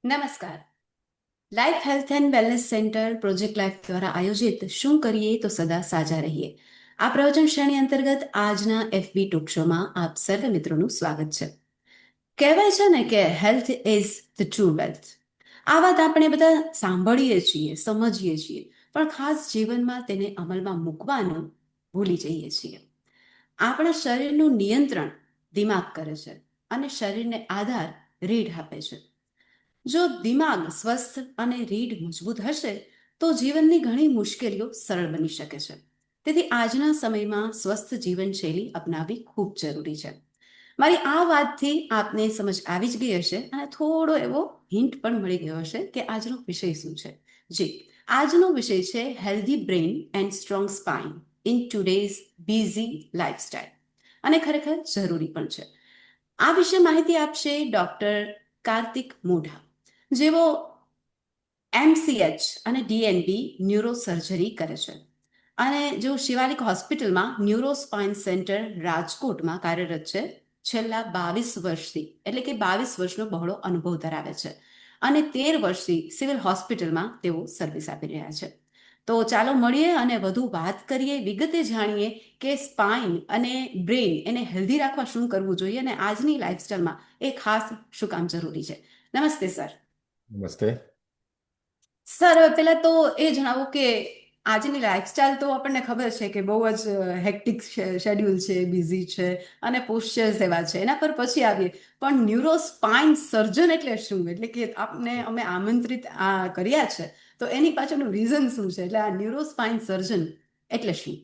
નમસ્કાર. Life health and wellness centre project life દ્વારા આયોજિત શું કરીએ તો સદા સાજા રહીએ આ પ્રવચન શ્રેણી અંતર્ગત આજના એફબી ટોક શોમાં આપ સર્વ મિત્રોનું સ્વાગત છે. કહેવાય છે ને કે health is the true wealth. આ વાત આપણે બધા સાંભળીએ છીએ, સમજીએ છીએ, પણ ખાસ જીવનમાં તેને અમલમાં મૂકવાનું ભૂલી જઈએ છીએ. આપણા શરીરનું નિયંત્રણ દિમાગ કરે છે અને શરીરને આધાર રીઢ આપે છે. જો દિમાગ સ્વસ્થ અને રીઢ મજબૂત હશે તો જીવનની ઘણી મુશ્કેલીઓ સરળ બની શકે છે. તેથી આજના સમયમાં સ્વસ્થ જીવનશૈલી અપનાવવી ખૂબ જરૂરી છે. મારી આ વાતથી આપને સમજ આવી જ ગઈ હશે અને થોડો એવો હિન્ટ પણ મળી ગયો હશે કે આજનો વિષય શું છે. જી, આજનો વિષય છે healthy brain and strong spine in today's busy lifestyle, અને ખરેખર જરૂરી પણ છે. આ વિશે માહિતી આપશે ડોક્ટર કાર્તિક મોઢા, જેઓ MCH અને DNB ન્યુરો સર્જરી કરે છે અને જેઓ શિવાલિક હોસ્પિટલમાં ન્યુરોસ્પાઇન સેન્ટર રાજકોટમાં કાર્યરત છે. છેલ્લા 22 વર્ષથી, એટલે કે 22 વર્ષનો બહોળો અનુભવ ધરાવે છે અને 13 વર્ષથી સિવિલ હોસ્પિટલમાં તેઓ સર્વિસ આપી રહ્યા છે. તો ચાલો મળીએ અને વધુ વાત કરીએ, વિગતે જાણીએ કે સ્પાઇન અને બ્રેઇન એને હેલ્ધી રાખવા શું કરવું જોઈએ અને આજની લાઈફસ્ટાઈલમાં એ ખાસ શું કામ જરૂરી છે. નમસ્તે સર. નમસ્તે. સર, પહેલા તો એ જણાવો કે આજની લાઈફસ્ટાઈલ તો આપણને ખબર છે કે બહુ જ હેક્ટિક શેડ્યુલ છે, બિઝી છે અને પોસ્ચર્સ એવા છે. એના પર પછી આવીએ, પણ ન્યુરોસ્પાઇન સર્જન એટલે શું? એટલે કે અમે આમંત્રિત કર્યા છે, તો એની પાછળનું રીઝન શું છે? એટલે આ ન્યુરોસ્પાઇન સર્જન એટલે શું?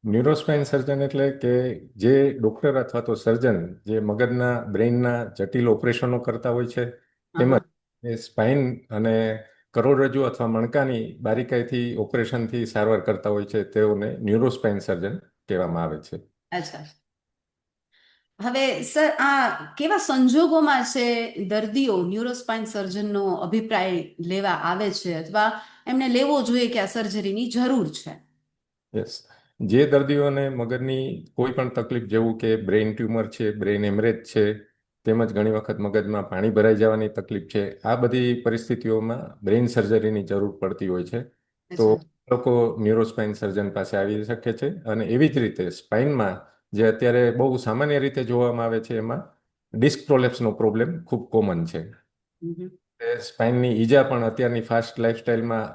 ન્યુરોસ્પાઇન સર્જન એટલે કે જે ડોક્ટર અથવા તો સર્જન જે મગજના બ્રેઇનના જટિલ ઓપરેશનો કરતા હોય છે, હા, તેમજ હા. એ સ્પાઇન અને કરોડરજ્જુ અથવા મણકાની બારીકાઈથી ઓપરેશનથી સારવાર કરતા હોય છે, તેઓને ન્યુરોસ્પાઇન સર્જન કહેવામાં આવે છે. અચ્છા. હવે સર, આ કેવા સંજોગોમાં છે દર્દીઓ ન્યુરોસ્પાઇન સર્જનનો અભિપ્રાય લેવા આવે છે અથવા એમને લેવો જોઈએ કે આ સર્જરીની જરૂર છે? યસ, જે દર્દીઓને મગજની કોઈ પણ તકલીફ, જેવું કે બ્રેઇન ટ્યુમર છે, બ્રેઇન હેમરેજ છે, તેમજ ઘણી વખત મગજમાં પાણી ભરાઈ જવાની તકલીફ છે, આ બધી પરિસ્થિતિઓમાં બ્રેઇન સર્જરીની જરૂર પડતી હોય છે. તો અચ્છા. લોકો ન્યુરોસ્પાઇન સર્જન પાસે આવી શકે છે. અને એવી જ રીતે સ્પાઇનમાં જે અત્યારે બહુ સામાન્ય રીતે જોવામાં આવે છે, એમાં ડિસ્ક પ્રોલેપ્સનો પ્રોબ્લેમ ખૂબ કોમન છે. હમ. સ્પાઇનની ઈજા પણ અત્યારની ફાસ્ટ લાઈફસ્ટાઈલમાં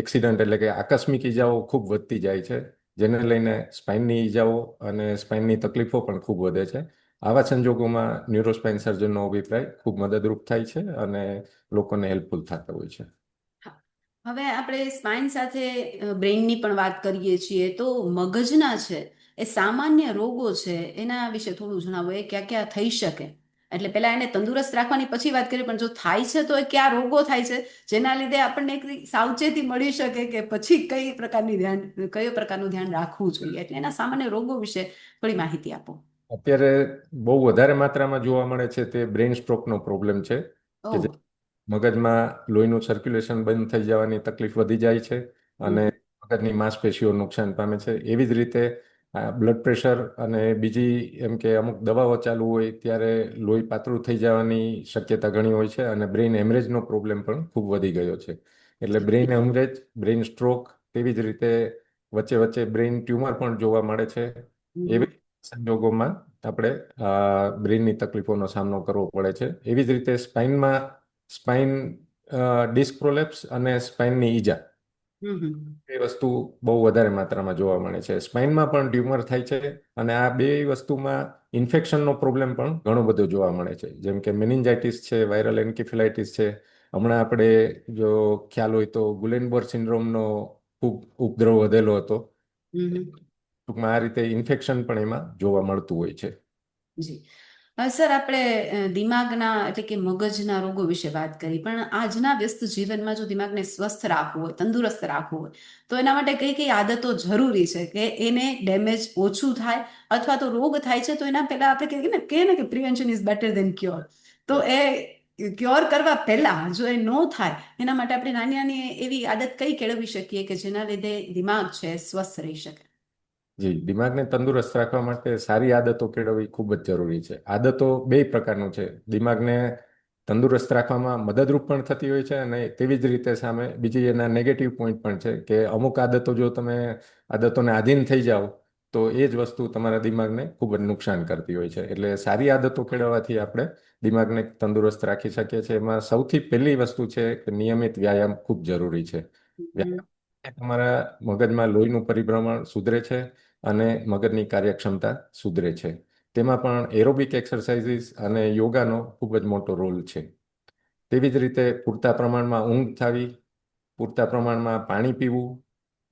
એક્સિડન્ટ એટલે કે આકસ્મિક ઈજાઓ ખૂબ વધતી જાય છે, જેને લઈને સ્પાઇનની ઈજાઓ અને સ્પાઇનની તકલીફો પણ ખૂબ વધે છે. આવા સંજોગોમાં ન્યુરોસ્પાઇન સર્જનનો અભિપ્રાય ખૂબ મદદરૂપ થાય છે અને લોકોને હેલ્પફુલ થતા હોય છે. હા. હવે આપણે સ્પાઇન સાથે બ્રેઇનની પણ વાત કરીએ છીએ, તો મગજના છે એ સામાન્ય રોગો છે, એના વિશે થોડું જણાવો. એ ક્યાં ક્યાં થઈ શકે? એટલે પહેલા એને તંદુરસ્ત રાખવાની પછી વાત કરીએ, પણ જો થાય છે તો એ કયા રોગો થાય છે જેના લીધે આપણને એક સાવચેતી મળી શકે કે પછી કયો પ્રકારનું ધ્યાન રાખવું જોઈએ? એટલે એના સામાન્ય રોગો વિશે થોડી માહિતી આપો. અત્યારે બહુ વધારે માત્રામાં જોવા મળે છે તે બ્રેઇન સ્ટ્રોકનો પ્રોબ્લેમ છે, કે જે ઓહ. મગજમાં લોહીનું સર્ક્યુલેશન બંધ થઈ જવાની તકલીફ વધી જાય છે અને હમ. મગજની માંસપેશીઓ નુકસાન પામે છે. એવી જ રીતે બ્લડ પ્રેશર અને બીજી એમ કે અમુક દવાઓ ચાલુ હોય ત્યારે લોહી પાતળું થઈ જવાની શક્યતા ઘણી હોય છે અને બ્રેઇન હેમરેજનો પ્રોબ્લેમ પણ ખૂબ વધી ગયો છે. એટલે બ્રેઇન હેમરેજ, બ્રેઇન સ્ટ્રોક, તેવી જ રીતે વચ્ચે વચ્ચે બ્રેઇન ટ્યુમર પણ જોવા મળે છે. હમ. એવી સંજોગોમાં આપણે બ્રેઇનની તકલીફોનો સામનો કરવો પડે છે. એવી જ રીતે સ્પાઇન ડિસ્ક પ્રોલેપ્સ અને સ્પાઇનની ઈજા, હમ. હમ. એ વસ્તુ બહુ વધારે માત્રામાં જોવા મળે છે. સ્પાઇનમાં પણ ટ્યુમર થાય છે અને આ બે વસ્તુમાં ઇન્ફેક્શનનો પ્રોબ્લેમ પણ ઘણો બધો જોવા મળે છે, જેમ કે મેનિન્જાઇટિસ છે, વાયરલ એન્કેફેલાઇટિસ છે. હમણાં આપણે જો ખ્યાલ હોય તો ગુલેનબોર સિન્ડ્રોમનો ખૂબ ઉપદ્રવ વધેલો હતો. હમ. ટૂંકમાં આ રીતે ઇન્ફેક્શન પણ એમાં જોવા મળતું હોય છે. જી. સર, આપણે દિમાગના એટલે કે મગજના રોગો વિશે વાત કરી, પણ આજના વ્યસ્ત જીવનમાં જો દિમાગને સ્વસ્થ રાખવું હોય, તંદુરસ્ત રાખવું હોય, તો એના માટે કઈ કઈ આદતો જરૂરી છે કે એને ડેમેજ ઓછું થાય અથવા તો રોગ થાય છે તો એના પહેલા આપણે કહીએ ને કે prevention is better than cure. તો એ ક્યોર કરવા પહેલા જો એ ન થાય એના માટે આપણે નાની નાની એવી આદત કઈ કેળવી શકીએ કે જેના લીધે દિમાગ છે સ્વસ્થ રહી શકે? જી, દિમાગને તંદુરસ્ત રાખવા માટે સારી આદતો કેળવવી ખૂબ જ જરૂરી છે. આદતો બે પ્રકારનું છે. દિમાગને તંદુરસ્ત રાખવામાં મદદરૂપ પણ થતી હોય છે, અને તેવી જ રીતે સામે બીજી એના નેગેટિવ પોઈન્ટ પણ છે કે અમુક આદતો જો તમે આદતોને આધીન થઈ જાઓ તો એ જ વસ્તુ તમારા દિમાગને ખૂબ જ નુકસાન કરતી હોય છે. એટલે સારી આદતો કેળવવાથી આપણે દિમાગને તંદુરસ્ત રાખી શકીએ છીએ. એમાં સૌથી પહેલી વસ્તુ છે કે નિયમિત વ્યાયામ ખૂબ જરૂરી છે. હમ. વ્યાયામ તમારા મગજમાં લોહીનું પરિભ્રમણ સુધરે છે અને મગજની કાર્યક્ષમતા સુધરે છે. તેમાં પણ એરોબિક એક્સરસાઇઝીસ અને યોગાનો ખૂબ જ મોટો રોલ છે. તેવી જ રીતે પૂરતા પ્રમાણમાં ઊંઘ થવી, પૂરતા પ્રમાણમાં પાણી પીવું,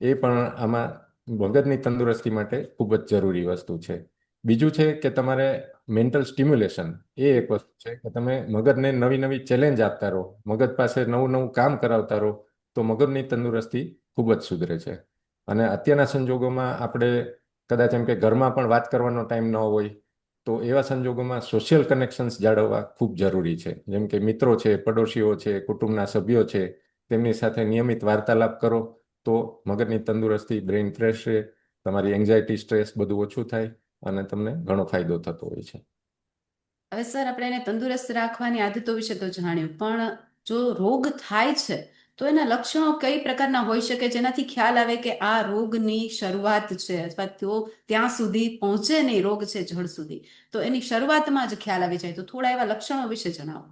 એ પણ આમાં મગજની તંદુરસ્તી માટે ખૂબ જ જરૂરી વસ્તુ છે. બીજું છે કે તમારે મેન્ટલ સ્ટિમ્યુલેશન, એ એક વસ્તુ છે કે તમે મગજને નવી નવી ચેલેન્જ આપતા રહો, મગજ પાસે નવું નવું કામ કરાવતા રહો, તો મગજની તંદુરસ્તી ખૂબ જ સુધરે છે. અને અત્યારના સંજોગોમાં આપણે કદાચ એમ કે ઘરમાં પણ વાત કરવાનો ટાઈમ ન હોય, તો એવા સંજોગોમાં સોશિયલ કનેક્શન્સ જાળવવા ખૂબ જરૂરી છે. જેમ કે મિત્રો છે, પડોશીઓ છે, કુટુંબના સભ્યો છે, તેમની સાથે નિયમિત વાર્તાલાપ કરો તો મગજની તંદુરસ્તી, બ્રેઇન ફ્રેશ રહે, તમારી એન્ઝાયટી, સ્ટ્રેસ બધું ઓછું થાય અને તમને ઘણો ફાયદો થતો હોય છે. હવે સર આપણે એને તંદુરસ્ત રાખવાની આદતો વિશે તો જાણ્યું, પણ જો રોગ થાય છે તો એના લક્ષણો કઈ પ્રકારના હોઈ શકે જેનાથી ખ્યાલ આવે કે આ રોગની શરૂઆત છે, અથવા તો ત્યાં સુધી પહોંચે નહીં, રોગ છે જડ સુધી, તો એની શરૂઆતમાં જ ખ્યાલ આવી જાય. તો થોડા એવા લક્ષણો વિશે જણાવો.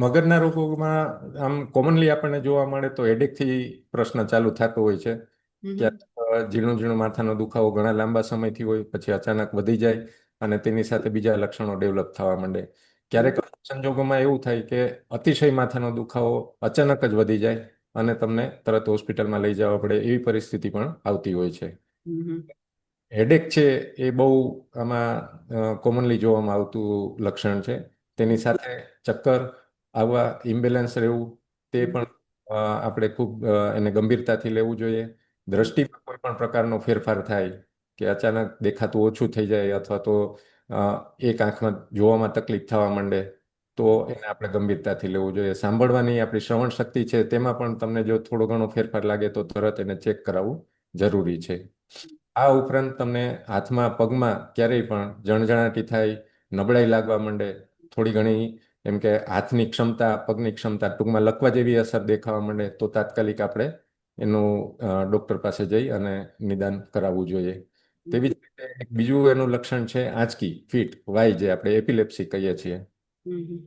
મગજના રોગોમાં આમ કોમનલી આપણને જોવા મળે તો હેડેકથી પ્રશ્ન ચાલુ થતો હોય છે. હમ. ક્યાંક ઝીણું ઝીણું માથાનો દુખાવો ઘણા લાંબા સમયથી હોય, પછી અચાનક વધી જાય અને તેની સાથે બીજા લક્ષણો ડેવલપ થવા માંડે. હમ. ક્યારેક અમુક સંજોગોમાં એવું થાય કે અતિશય માથાનો દુખાવો અચાનક જ વધી જાય અને તમને તરત હોસ્પિટલમાં લઈ જવા પડે, એવી પરિસ્થિતિ પણ આવતી હોય છે. હમ. હેડેક છે એ બહુ આમાં કોમનલી જોવામાં આવતું લક્ષણ છે. તેની સાથે ચક્કર આવવા, ઇમ્બેલેન્સ રહેવું, તે હમ. પણ આપણે ખૂબ એને ગંભીરતાથી લેવું જોઈએ. દ્રષ્ટિમાં કોઈ પણ પ્રકારનો ફેરફાર થાય કે અચાનક દેખાતું ઓછું થઈ જાય, અથવા તો અ, એક આંખમાં જોવામાં તકલીફ થવા માંડે, તો એને આપણે ગંભીરતાથી લેવું જોઈએ. સાંભળવાની આપણી શ્રવણ શક્તિ છે તેમાં પણ તમને જો થોડો ઘણો ફેરફાર લાગે તો તરત એને ચેક કરાવવું જરૂરી છે. આ ઉપરાંત તમને હાથમાં, પગમાં ક્યારેય પણ જણજણાટી થાય, નબળાઈ લાગવા માંડે, થોડી ઘણી એમ કે હાથની ક્ષમતા, પગની ક્ષમતા ટૂંકમાં લકવા જેવી અસર દેખાવા માંડે, તો તાત્કાલિક આપણે એનું ડૉક્ટર પાસે જઈ અને નિદાન કરાવવું જોઈએ. તેવી જ રીતે એક બીજું એનું લક્ષણ છે આંચકી, ફીટ, વાઈ, જે આપણે એપિલેપ્સી કહીએ છીએ. હમ.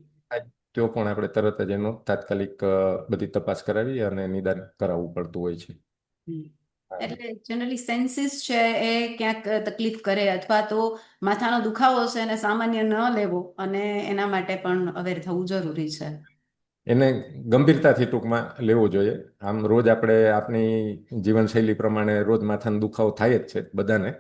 તો પણ આપણે તરત જ એનો તાત્કાલિક બધી તપાસ કરાવી અને નિદાન કરાવવું પડતું હોય છે. હમ. હા. એટલે જનરલી સેન્સીસ છે એ ક્યાંક તકલીફ કરે, અથવા તો માથાનો દુખાવો છે એને સામાન્ય ન લેવો, અને એના માટે પણ અવેર થવું જરૂરી છે. એને ગંભીરતાથી ટૂંકમાં લેવું જોઈએ. આમ રોજ આપણે આપણી જીવનશૈલી પ્રમાણે રોજ માથાનો દુખાવો થાય જ છે બધાને,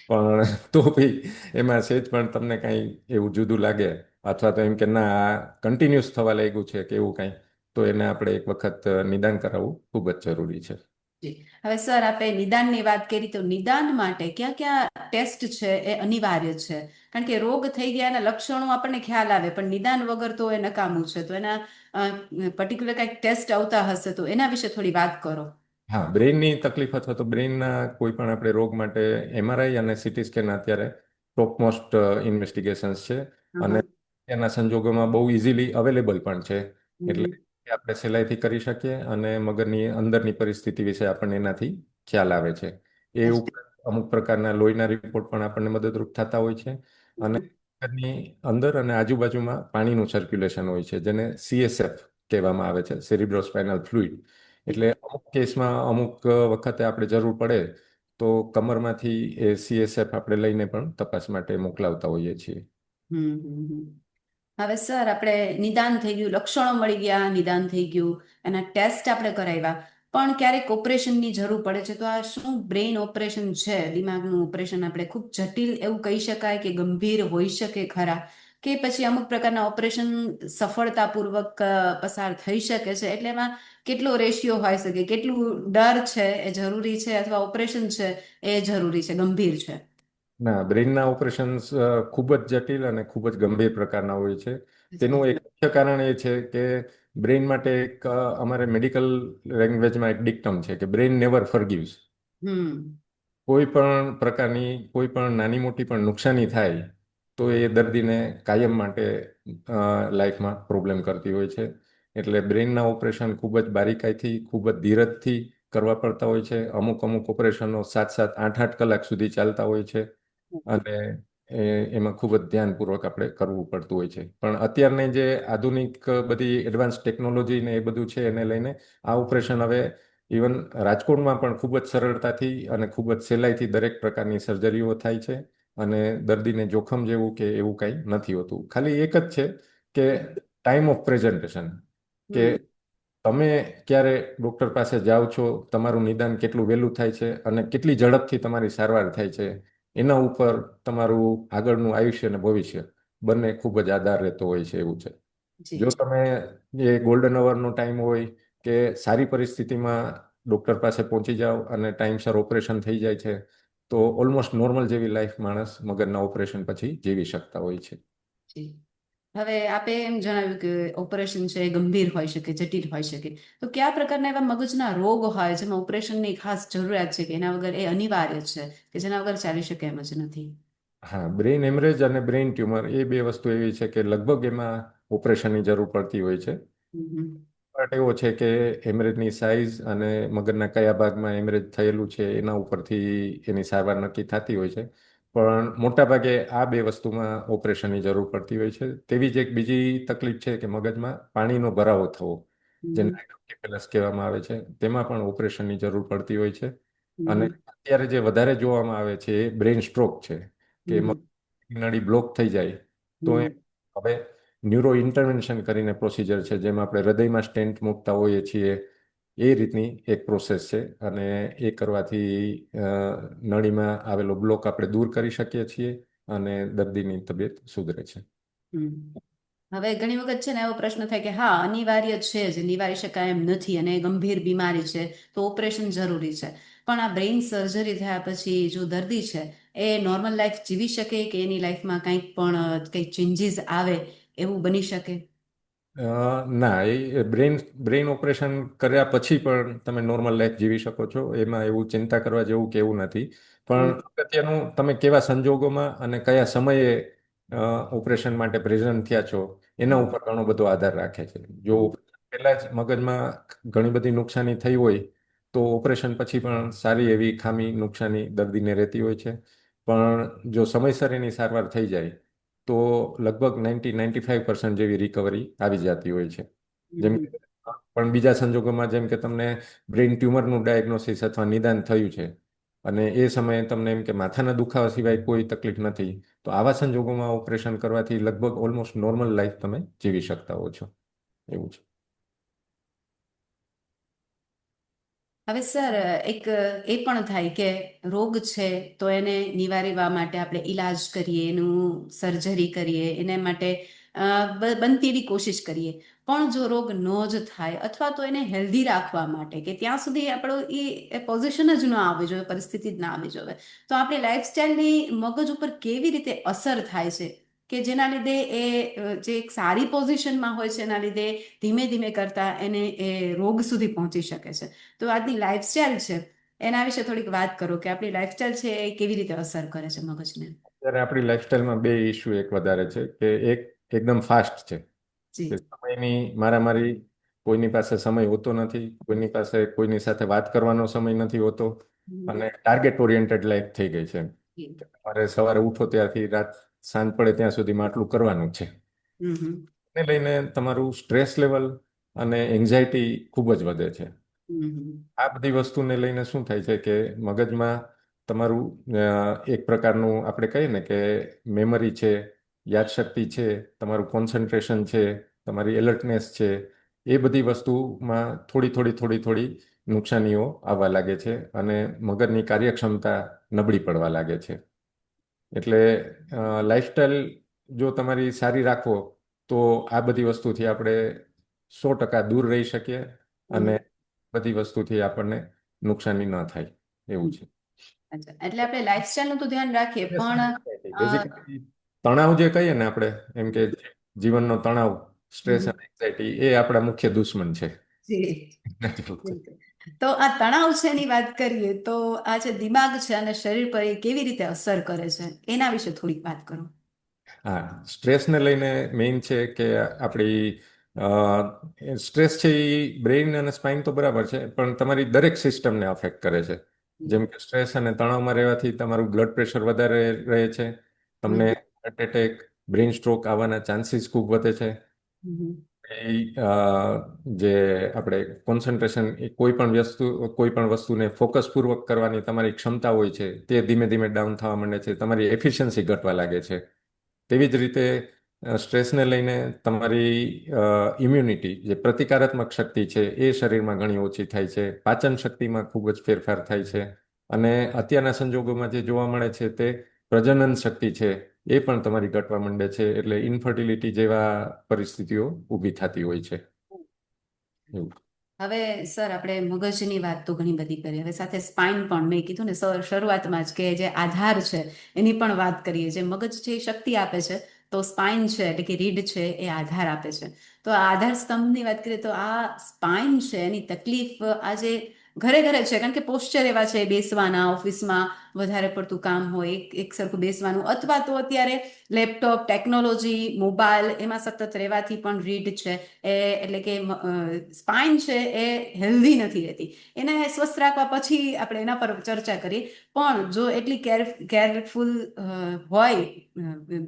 પણ તો બી એમાં સહેજ પણ તમને કાંઈ એવું જુદું લાગે, અથવા તો એમ કે ના આ કન્ટિન્યુઅસ થવા લાગ્યું છે કે એવું કાંઈ, તો એને આપણે એક વખત નિદાન કરાવવું ખૂબ જ જરૂરી છે. જી. હવે સર આપણે નિદાનની વાત કરી, તો નિદાન માટે ક્યાં ક્યાં ટેસ્ટ છે એ અનિવાર્ય છે? કારણ કે રોગ થઈ ગયાના લક્ષણો આપણને ખ્યાલ આવે, પણ નિદાન વગર તો એ નકામું છે. તો એના પર્ટિક્યુલર કંઈક ટેસ્ટ આવતા હશે, તો એના વિશે થોડી વાત કરો. હા, બ્રેઇનની તકલીફ અથવા તો બ્રેઇનના કોઈ પણ આપણે રોગ માટે એમઆરઆઈ અને સીટી સ્કેન અત્યારે ટોપમોસ્ટ ઇન્વેસ્ટિગેશન્સ છે, અને હા. એના સંજોગોમાં બહુ ઇઝીલી અવેલેબલ પણ છે. એટલે હમ. એ આપણે સહેલાઈથી કરી શકીએ અને મગજની અંદરની પરિસ્થિતિ વિશે આપણને એનાથી ખ્યાલ આવે છે. એ અચ્છા. ઉપરાંત અમુક પ્રકારના લોહીના રિપોર્ટ પણ આપણને મદદરૂપ થતા હોય છે. અને હમ. મગજની અંદર અને આજુબાજુમાં પાણીનું સર્ક્યુલેશન હોય છે, જેને સીએસએફ કહેવામાં આવે છે, સેરિબ્રોસ્પાઇનલ ફ્લુઇડ. એટલે અમુક કેસમાં અમુક વખતે આપણે જરૂર પડે તો કમરમાંથી એ સીએસએફ આપણે લઈને પણ તપાસ માટે મોકલાવતા હોઈએ છીએ. હમ. હમ. હવે સર આપણે નિદાન થઈ ગયું, લક્ષણો મળી ગયા, નિદાન થઈ ગયું, એના ટેસ્ટ આપણે કરાવ્યા, પણ ક્યારેક ઓપરેશનની જરૂર પડે છે. તો આ શું બ્રેઇન ઓપરેશન છે, દિમાગનું ઓપરેશન, આપણે ખૂબ જટિલ એવું કહી શકાય કે ગંભીર હોઈ શકે ખરા, કે પછી અમુક પ્રકારના ઓપરેશન સફળતાપૂર્વક પસાર થઈ શકે છે? એટલે એમાં કેટલો રેશિયો હોઈ શકે, કેટલું ડર છે એ જરૂરી છે, અથવા ઓપરેશન છે એ જરૂરી છે, ગંભીર છે? ના, બ્રેઇનના ઓપરેશન્સ ખૂબ જ જટિલ અને ખૂબ જ ગંભીર પ્રકારના હોય છે. અચ્છા. તેનું એક મુખ્ય કારણ એ છે કે બ્રેઇન માટે એક અમારે મેડિકલ લેંગ્વેજમાં એક ડિક્ટમ છે કે બ્રેઇન નેવર ફરગીવ્સ. હમ. કોઈ પણ પ્રકારની કોઈ પણ નાની મોટી પણ નુકસાની થાય તો એ દર્દીને કાયમ માટે લાઈફમાં પ્રોબ્લેમ કરતી હોય છે. એટલે બ્રેઇનના ઓપરેશન ખૂબ જ બારીકાઈથી, ખૂબ જ ધીરજથી કરવા પડતા હોય છે. અમુક અમુક ઓપરેશનો 7 7 8 8 કલાક સુધી ચાલતા હોય છે. અને એમાં ખૂબ જ ધ્યાનપૂર્વક આપણે કરવું પડતું હોય છે. પણ અત્યારની જે આધુનિક બધી એડવાન્સ ટેકનોલોજી ને એ બધું છે એને લઈને આ ઓપરેશન હવે ઇવન રાજકોટમાં પણ ખૂબ જ સરળતાથી અને ખૂબ જ સહેલાઈથી દરેક પ્રકારની સર્જરીઓ થાય છે. અને દર્દીને જોખમ જેવું કે એવું કંઈ નથી હોતું. ખાલી એક જ છે કે ટાઈમ ઓફ પ્રેઝન્ટેશન, કે હમ તમે ક્યારે ડૉક્ટર પાસે જાઓ છો, તમારું નિદાન કેટલું વહેલું થાય છે અને કેટલી ઝડપથી તમારી સારવાર થાય છે, એના ઉપર તમારું આગળનું આયુષ્ય અને ભવિષ્ય બંને ખૂબ જ આધાર રહેતો હોય છે. એવું છે. જી જો તમે એ ગોલ્ડન અવરનો ટાઈમ હોય કે સારી પરિસ્થિતિમાં ડૉક્ટર પાસે પહોંચી જાઓ અને ટાઈમસર ઓપરેશન થઈ જાય છે, તો ઓલમોસ્ટ નોર્મલ જેવી લાઈફ માણસ મગજના ઓપરેશન પછી જીવી શકતા હોય છે. જી. હવે આપે એમ જણાવ્યું કે ઓપરેશન છે એ ગંભીર હોઈ શકે, જટિલ હોઈ શકે, તો કયા પ્રકારના એવા મગજના રોગ હોય જેમાં ઓપરેશનની ખાસ જરૂરિયાત છે કે એના વગર એ અનિવાર્ય છે, કે જેના વગર ચાલી શકે એમ જ નથી? હા, બ્રેઇન હેમરેજ અને બ્રેઇન ટ્યુમર એ બે વસ્તુ એવી છે કે લગભગ એમાં ઓપરેશનની જરૂર પડતી હોય છે. હમ પાર્ટ એવો છે કે હેમરેજની સાઇઝ અને મગજના કયા ભાગમાં હેમરેજ થયેલું છે એના ઉપરથી એની સારવાર નક્કી થતી હોય છે. પણ મોટાભાગે આ બે વસ્તુમાં ઓપરેશનની જરૂર પડતી હોય છે. તેવી જ એક બીજી તકલીફ છે કે મગજમાં પાણીનો ભરાવો થવો, જેને હમ હાઇડ્રોકેફેલસ કહેવામાં આવે છે, તેમાં પણ ઓપરેશનની જરૂર પડતી હોય છે. અને હમ અત્યારે જે વધારે જોવામાં આવે છે એ બ્રેઇન સ્ટ્રોક છે, કે હમ નળી બ્લોક થઈ જાય તો એ હમ હવે ન્યુરો ઇન્ટરવેન્શન કરીને પ્રોસિજર છે, જેમાં આપણે હૃદયમાં સ્ટેન્ટ મૂકતા હોઈએ છીએ એ રીતની એક પ્રોસેસ છે. અને એ કરવાથી નળીમાં આવેલો બ્લોક આપણે દૂર કરી શકીએ છીએ અને દર્દીની તબિયત સુધરે છે. હમ. હવે ઘણી વખત છે ને એવો પ્રશ્ન થાય કે હા, અનિવાર્ય છે જ, નિવારી શકાય એમ નથી અને ગંભીર બીમારી છે તો ઓપરેશન જરૂરી છે, પણ આ બ્રેઇન સર્જરી થયા પછી જો દર્દી છે એ નોર્મલ લાઈફ જીવી શકે કે એની લાઈફમાં કંઈક પણ કંઈક ચેન્જીસ આવે એવું બની શકે? ના, એ બ્રેઇન ઓપરેશન કર્યા પછી પણ તમે નોર્મલ લાઈફ જીવી શકો છો. એમાં એવું ચિંતા કરવા જેવું કે એવું નથી. પણ હમ અગત્યનું તમે કેવા સંજોગોમાં અને કયા સમયે ઓપરેશન માટે પ્રેઝન્ટ થયા છો એના હમ ઉપર ઘણો બધો આધાર રાખે છે. જો પહેલા જ મગજમાં ઘણી બધી નુકસાની થઈ હોય તો ઓપરેશન પછી પણ સારી એવી ખામી નુકસાની દર્દીને રહેતી હોય છે. પણ જો સમયસર એની સારવાર થઈ જાય તો લગભગ 90-95% જેવી રિકવરી આવી જતી હોય છે. જેમ હમ કે પણ બીજા સંજોગોમાં જેમ કે તમને બ્રેઇન ટ્યુમરનું ડાયગ્નોસિસ અથવા નિદાન થયું છે અને એ સમયે તમને એમ કે માથાના દુખાવા સિવાય કોઈ તકલીફ નથી, તો આવા સંજોગોમાં ઓપરેશન કરવાથી લગભગ ઓલમોસ્ટ નોર્મલ લાઈફ તમે જીવી શકતા હો છો. એવું છે. હવે સર, એક એ પણ થાય કે રોગ છે તો એને નિવારવા માટે આપણે ઈલાજ કરીએ, એનું સર્જરી કરીએ, એને માટે બનતી એવી કોશિશ કરીએ, પણ જો રોગ ન જ થાય અથવા તો એને હેલ્ધી રાખવા માટે કે ત્યાં સુધી આપણો એ પોઝિશન જ ન આવી જોઈએ, પરિસ્થિતિ જ ના આવી જોઈએ, તો આપણી લાઈફસ્ટાઈલની મગજ ઉપર કેવી રીતે અસર થાય છે કે જેના લીધે એ જે એક સારી પોઝિશનમાં હોય છે એના લીધે ધીમે ધીમે કરતા એને એ રોગ સુધી પહોંચી શકે છે? તો આજની લાઈફસ્ટાઈલ છે એના વિશે થોડીક વાત કરો કે આપણી લાઈફસ્ટાઈલ છે એ કેવી રીતે અસર કરે છે મગજને? અત્યારે આપણી લાઈફસ્ટાઈલમાં બે ઇસ્યુ એક વધારે છે કે એક એકદમ ફાસ્ટ છે, કે જી. સમયની મારામારી, કોઈની પાસે સમય હોતો નથી, કોઈની પાસે કોઈની સાથે વાત કરવાનો સમય નથી હોતો, હમ અને ટાર્ગેટ ઓરિએન્ટેડ લાઈફ થઈ ગઈ છે. જી. તમારે સવારે ઉઠો ત્યારથી રાત સાંજ પડે ત્યાં સુધીમાં આટલું કરવાનું છે. હમ એને લઈને તમારું સ્ટ્રેસ લેવલ અને એન્ઝાયટી ખૂબ જ વધે છે. હમ આ બધી વસ્તુને લઈને શું થાય છે કે મગજમાં તમારું એક પ્રકારનું આપણે કહીએ ને કે મેમરી છે, યાદશક્તિ છે, તમારું કોન્સન્ટ્રેશન છે, તમારી એલર્ટનેસ છે, એ બધી વસ્તુમાં થોડી થોડી થોડી થોડી નુકસાનીઓ આવવા લાગે છે અને મગજની કાર્યક્ષમતા નબળી પડવા લાગે છે. એટલે લાઈફસ્ટાઈલ જો તમારી સારી રાખો તો આ બધી વસ્તુથી આપણે 100% દૂર રહી શકીએ અને હમ બધી વસ્તુથી આપણને નુકસાની ન થાય. એવું હમ. છે. અચ્છા, એટલે આપણે લાઈફસ્ટાઈલનું તો ધ્યાન રાખીએ પણ બેઝિકલી તણાવ જે કહીએ ને આપણે, એમ કે જીવનનો તણાવ, સ્ટ્રેસ હમ, અને એન્ઝાયટી એ આપણા મુખ્ય દુશ્મન છે. જી. બિલકુલ. તો આ તણાવ છે એની વાત કરીએ તો આ જે દિમાગ છે અને શરીર પર એ કેવી રીતે અસર કરે છે એના વિશે થોડીક વાત કરો. હા, સ્ટ્રેસને લઈને મેઇન છે કે આપણી સ્ટ્રેસ છે એ બ્રેઇન અને સ્પાઇન તો બરાબર છે, પણ તમારી દરેક સિસ્ટમને અફેક્ટ કરે છે. જેમ કે સ્ટ્રેસ અને તણાવમાં રહેવાથી તમારું બ્લડ પ્રેશર વધારે રહે છે, તમને હમ હાર્ટ એટેક, બ્રેઇન સ્ટ્રોક આવવાના ચાન્સીસ ખૂબ વધે છે. હમ જે આપણે કોન્સન્ટ્રેશન, કોઈ પણ વસ્તુને ફોકસપૂર્વક કરવાની તમારી ક્ષમતા હોય છે તે ધીમે ધીમે ડાઉન થવા માંડે છે, તમારી એફિશિયન્સી ઘટવા લાગે છે. તેવી જ રીતે સ્ટ્રેસને લઈને તમારી ઇમ્યુનિટી, જે પ્રતિકારાત્મક શક્તિ છે એ શરીરમાં ઘણી ઓછી થાય છે, પાચન શક્તિમાં ખૂબ જ ફેરફાર થાય છે, અને અત્યારના સંજોગોમાં જે જોવા મળે છે તે પ્રજનન શક્તિ છે એ પણ તમારી ઘટવા માંડે છે, એટલે ઇન્ફર્ટિલિટી જેવા પરિસ્થિતિઓ ઊભી થતી હોય છે. એવું. હવે સર આપણે મગજની વાત તો ઘણી બધી કરી, હવે સાથે સ્પાઇન પણ મેં કીધું ને સર શરૂઆતમાં જ કે જે આધાર છે એની પણ વાત કરીએ. જે મગજ છે એ શક્તિ આપે છે, તો સ્પાઇન છે એટલે કે રીઢ છે એ આધાર આપે છે. તો આ આધાર સ્તંભની વાત કરીએ તો આ સ્પાઇન છે એની તકલીફ આજે ઘરે ઘરે છે, કારણ કે પોસ્ચર એવા છે બેસવાના, ઓફિસમાં વધારે પડતું કામ હોય, એક સરખું બેસવાનું, અથવા તો અત્યારે લેપટોપ, ટેકનોલોજી, મોબાઈલ એમાં સતત રહેવાથી પણ રીઢ છે એટલે કે સ્પાઇન છે એ હેલ્ધી નથી રહેતી. એને સ્વસ્થ રાખવા પછી આપણે એના પર ચર્ચા કરીએ. પણ જો એટલી કેરફુલ હોય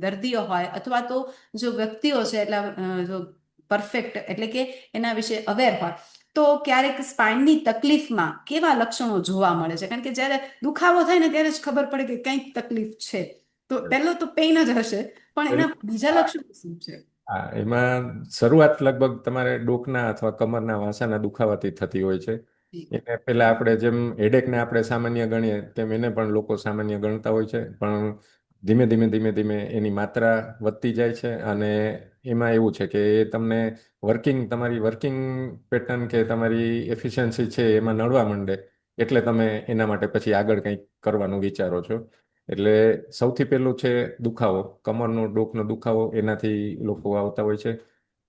દર્દીઓ હોય, અથવા તો જો વ્યક્તિઓ છે એટલા જો પરફેક્ટ એટલે કે એના વિશે અવેર હોય, તો ક્યારેક સ્પાઇનની તકલીફમાં કેવા લક્ષણો જોવા મળે છે? કારણ કે જ્યારે દુખાવો થાય ને ત્યારે જ ખબર પડે કે કંઈક તકલીફ છે. તો પહેલો તો પેઇન જ હશે, પણ એના બીજા લક્ષણો શું છે? હા, એમાં શરૂઆત લગભગ તમારે ડોકના અથવા કમરના વાસાના દુખાવાથી થતી હોય છે. એને પેલા આપણે જેમ હેડેકને આપણે સામાન્ય ગણીએ તેમ એને પણ લોકો સામાન્ય ગણતા હોય છે, પણ ધીમે ધીમે એની માત્રા વધતી જાય છે, અને એમાં એવું છે કે એ તમને તમારી વર્કિંગ પેટર્ન કે તમારી એફિશિયન્સી છે એમાં નડવા માંડે, એટલે તમે એના માટે પછી આગળ કંઈક કરવાનું વિચારો છો. એટલે સૌથી પહેલું છે દુખાવો, કમરનો ડોકનો દુખાવો, એનાથી લોકો આવતા હોય છે.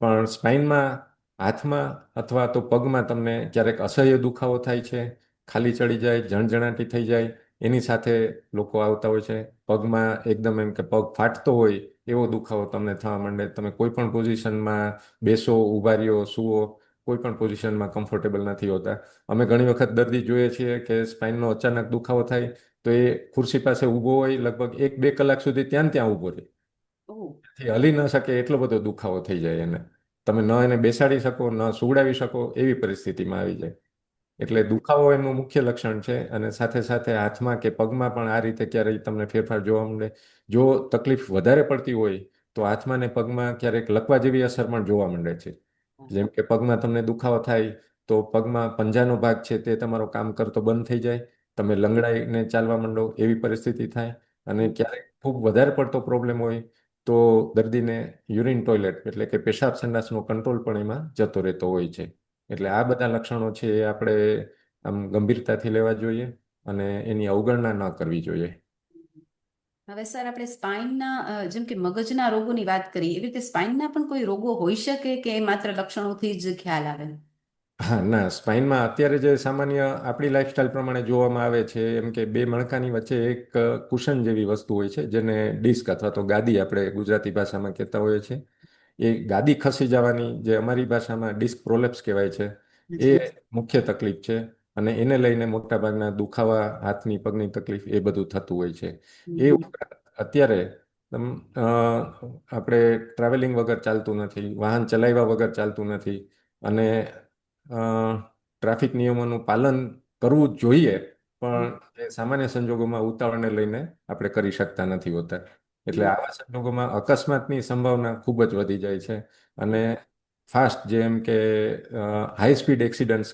પણ સ્પાઇનમાં, હાથમાં અથવા તો પગમાં તમને ક્યારેક અસહ્ય દુખાવો થાય છે, ખાલી ચડી જાય, જણજણાટી થઈ જાય, એની સાથે લોકો આવતા હોય છે. પગમાં એકદમ એમ કે પગ ફાટતો હોય એવો દુખાવો તમને થવા માંડે, તમે કોઈ પણ પોઝિશનમાં બેસો, ઊભા રહ્યો, સૂવો, કોઈ પણ પોઝિશનમાં કમ્ફર્ટેબલ નથી હોતા. અમે ઘણી વખત દર્દી જોઈએ છીએ કે સ્પાઇનનો અચાનક દુખાવો થાય તો એ ખુરશી પાસે ઊભો હોય, લગભગ 1-2 કલાક સુધી ત્યાં ને ત્યાં ઊભો રહે, ઓહ. એ હલી ન શકે એટલો બધો દુખાવો થઈ જાય એને. તમે ન એને બેસાડી શકો, ન સુવડાવી શકો એવી પરિસ્થિતિમાં આવી જાય. એટલે દુખાવો એનું મુખ્ય લક્ષણ છે, અને સાથે સાથે હાથમાં કે પગમાં પણ આ રીતે ક્યારેય તમને ફેરફાર જોવા મળે. જો તકલીફ વધારે પડતી હોય તો હાથમાં ને પગમાં ક્યારેક લકવા જેવી અસર પણ જોવા મળે છે. જેમ કે પગમાં તમને દુખાવો થાય તો પગમાં પંજાનો ભાગ છે તે તમારો કામ કરતો બંધ થઈ જાય, તમે લંગડાઈને ચાલવા માંડો એવી પરિસ્થિતિ થાય. અને ક્યારેક ખૂબ વધારે પડતો પ્રોબ્લેમ હોય તો દર્દીને યુરિન ટોયલેટ એટલે કે પેશાબ સંડાસનો કંટ્રોલ પણ એમાં જતો રહેતો હોય છે. એટલે આ બધા લક્ષણો છે એ આપણે આમ ગંભીરતાથી લેવા જોઈએ, અને એની અવગણના ન કરવી જોઈએ. હવે સર આપણે સ્પાઇનના જેમ કે મગજના રોગોની વાત કરીએ, એવી રીતે સ્પાઇનના પણ કોઈ રોગો હોઈ શકે કે માત્ર લક્ષણોથી જ ખ્યાલ આવે? હા, ના, સ્પાઇનમાં અત્યારે જે સામાન્ય આપણી લાઈફસ્ટાઈલ પ્રમાણે જોવામાં આવે છે એમ કે બે મણકાની વચ્ચે એક કુશન જેવી વસ્તુ હોય છે, જેને ડિસ્ક અથવા તો ગાદી આપણે ગુજરાતી ભાષામાં કહેતા હોઈએ છીએ. એ ગાદી ખસી જવાની, જે અમારી ભાષામાં ડિસ્ક પ્રોલેપ્સ કહેવાય છે, એ અચ્છા. મુખ્ય તકલીફ છે. અને એને લઈને મોટાભાગના દુખાવા, હાથની પગની તકલીફ એ બધું થતું હોય છે. એ હમ. ઉપરાંત અત્યારે આપણે ટ્રાવેલિંગ વગર ચાલતું નથી, વાહન ચલાવ્યા વગર ચાલતું નથી, અને અ, ટ્રાફિક નિયમોનું પાલન કરવું જ જોઈએ, પણ એ સામાન્ય સંજોગોમાં ઉતાવળને લઈને આપણે કરી શકતા નથી હોતા. એટલે આવા સંજોગોમાં અકસ્માતની સંભાવના ખૂબ જ વધી જાય છે, અને ફાસ્ટ, જેમ કે હાઈ સ્પીડ એક્સિડન્ટ્સ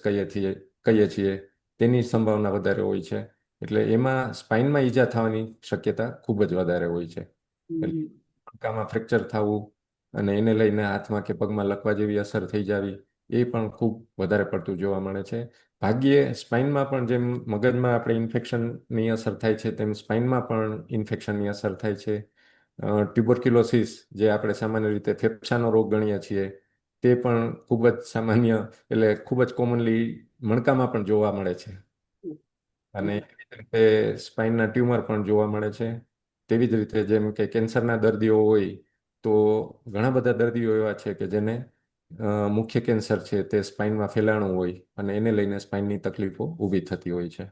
કહીએ છીએ તેની સંભાવના વધારે હોય છે. એટલે એમાં સ્પાઇનમાં ઈજા થવાની શક્યતા ખૂબ જ વધારે હોય છે. એટલે હમ. હાડકામાં ફ્રેક્ચર થવું અને એને લઈને હાથમાં કે પગમાં લકવા જેવી અસર થઈ જાવી, એ પણ ખૂબ વધારે પડતું જોવા મળે છે. ભાગ્યે સ્પાઇનમાં પણ જેમ મગજમાં આપણે ઇન્ફેક્શનની અસર થાય છે તેમ સ્પાઇનમાં પણ ઇન્ફેક્શનની અસર થાય છે. ટ્યુબરક્યુલોસિસ, જે આપણે સામાન્ય રીતે ફેફસાનો રોગ ગણીએ છીએ, તે પણ ખૂબ જ સામાન્ય, એટલે ખૂબ જ કોમનલી મણકામાં પણ જોવા મળે છે. અને એવી જ રીતે સ્પાઇનના ટ્યુમર પણ જોવા મળે છે. તેવી જ રીતે જેમ કે કેન્સરના દર્દીઓ હોય તો ઘણા બધા દર્દીઓ એવા છે કે જેને મુખ્ય કેન્સર છે તે સ્પાઇનમાં ફેલાણું હોય અને એને લઈને સ્પાઇનની તકલીફો ઊભી થતી હોય છે.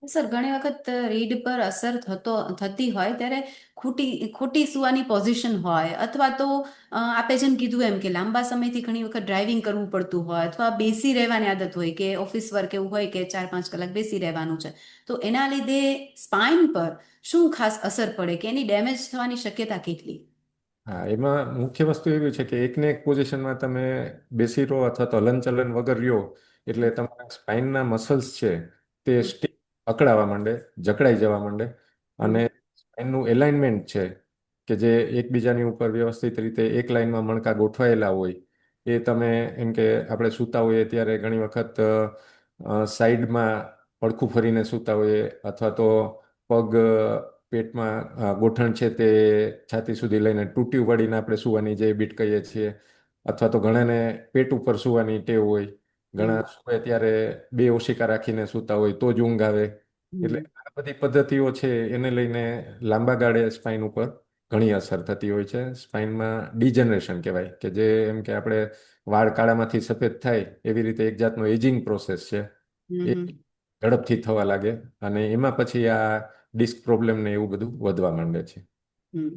સર ઘણી વખત રીઢ પર અસર થતી હોય ત્યારે ખોટી ખોટી સુવાની પોઝિશન હોય અથવા તો આપે જેમ કીધું એમ કે લાંબા સમયથી ઘણી વખત ડ્રાઇવિંગ કરવું પડતું હોય અથવા બેસી રહેવાની આદત હોય કે ઓફિસ વર્ક એવું હોય કે 4-5 કલાક બેસી રહેવાનું છે, તો એના લીધે સ્પાઇન પર શું ખાસ અસર પડે કે એની ડેમેજ થવાની શક્યતા કેટલી? હા, એમાં મુખ્ય વસ્તુ એવી છે કે એકને એક પોઝિશનમાં તમે બેસી રહો અથવા તો હલનચલન વગર રહ્યો એટલે તમારા સ્પાઇનના મસલ્સ છે તે હમ, સ્ટીફ અકળાવા માંડે, જકડાઈ જવા માંડે અને હમ, સ્પાઇનનું એલાઇનમેન્ટ છે કે જે એકબીજાની ઉપર વ્યવસ્થિત રીતે એક લાઇનમાં મણકા ગોઠવાયેલા હોય એ તમે એમ કે આપણે સૂતા હોઈએ ત્યારે ઘણી વખત સાઈડમાં પડખું ફરીને સૂતા હોઈએ અથવા તો પગ પેટમાં ગોઠણ છે તે છાતી સુધી લઈને તૂટી વળીને આપણે સૂવાની જે બીટ કહીએ છીએ અથવા તો ઘણાને પેટ ઉપર સૂવાની ટેવ હોય, ઘણા હમ, સૂવે ત્યારે બે ઓશિકા રાખીને સૂતા હોય તો જ ઊંઘ આવે. એટલે હમ, આ બધી પદ્ધતિઓ છે એને લઈને લાંબા ગાળે સ્પાઇન ઉપર ઘણી અસર થતી હોય છે. સ્પાઇનમાં ડિજનરેશન કહેવાય કે જે એમ કે આપણે વાળ કાળામાંથી સફેદ થાય એવી રીતે એક જાતનો એજિંગ પ્રોસેસ છે હમ, એ હમ, ઝડપથી થવા લાગે અને એમાં પછી આ ડિસ્ક પ્રોબ્લેમ ને એવું બધું વધવા માંડે છે. હમ.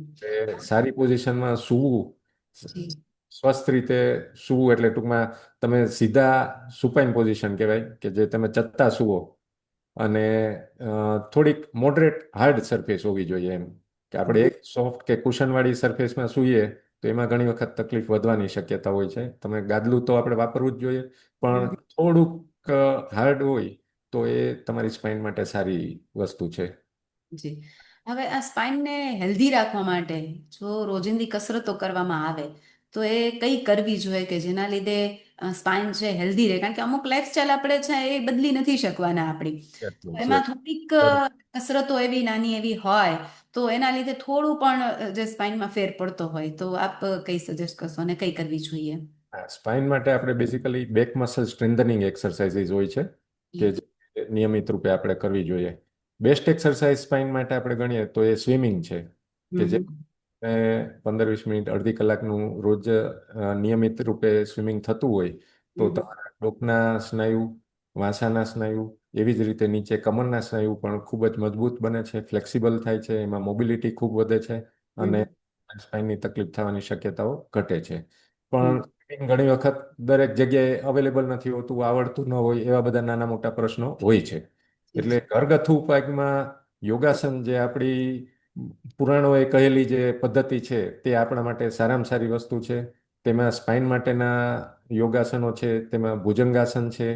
સારી પોઝિશનમાં સૂવું, જી. સ્વસ્થ રીતે સૂવું એટલે ટૂંકમાં તમે સીધા સુપાઇન પોઝિશન કહેવાય કે જે તમે ચત્તા સૂવો અને થોડીક મોડરેટ હાર્ડ સરફેસ હોવી જોઈએ એમ કે આપણે એક સોફ્ટ કે કુશનવાળી સરફેસમાં સૂઈએ તો એમાં ઘણી વખત તકલીફ વધવાની શક્યતા હોય છે. તમે ગાદલું તો આપણે વાપરવું જ જોઈએ પણ હમ. થોડુંક હાર્ડ હોય તો એ તમારી સ્પાઇન માટે સારી વસ્તુ છે. જી. હવે આ સ્પાઇનને હેલ્ધી રાખવા માટે જો રોજિંદી કસરતો કરવામાં આવે તો એ કઈ કરવી જોઈએ કે જેના લીધે સ્પાઇન છે હેલ્ધી રહે, કારણ કે અમુક લાઈફસ્ટાઈલ આપણે છે એ બદલી નથી શકવાના આપણી. યસ એમાં યસ. થોડીક કસરતો એવી નાની એવી હોય તો એના લીધે થોડું પણ જે સ્પાઇનમાં ફેર પડતો હોય તો આપ કઈ સજેસ્ટ કરશો અને કઈ કરવી જોઈએ? સ્પાઇન માટે આપણે basically back muscle strengthening exercises હોય છે કે જી. જે નિયમિત રૂપે આપણે કરવી જોઈએ. બેસ્ટ એક્સરસાઇઝ સ્પાઇન માટે આપણે ગણીએ તો એ સ્વિમિંગ છે કે હમ, જે હમ, 15-20 મિનિટ અડધી કલાકનું રોજ નિયમિત રૂપે સ્વિમિંગ થતું હોય તો હમ, તમારા ડોકના સ્નાયુ, વાંસાના સ્નાયુ, એવી જ રીતે નીચે કમરના સ્નાયુ પણ ખૂબ જ મજબૂત બને છે, ફ્લેક્સિબલ થાય છે, એમાં મોબિલિટી ખૂબ વધે છે અને હમ, સ્પાઇનની તકલીફ થવાની શક્યતાઓ ઘટે છે. હમ, પણ ઘણી વખત દરેક જગ્યાએ અવેલેબલ નથી હોતું, આવડતું ન હોય, એવા બધા નાના મોટા પ્રશ્નો હોય છે. જી, એટલે જી. ઘરગથ્થુ ઉપાયમાં યોગાસન જે આપણી પુરાણોએ કહેલી જે પદ્ધતિ છે તે આપણા માટે સારામાં સારી વસ્તુ છે. તેમાં સ્પાઇન માટેના યોગાસનો છે, તેમાં ભુજંગાસન છે,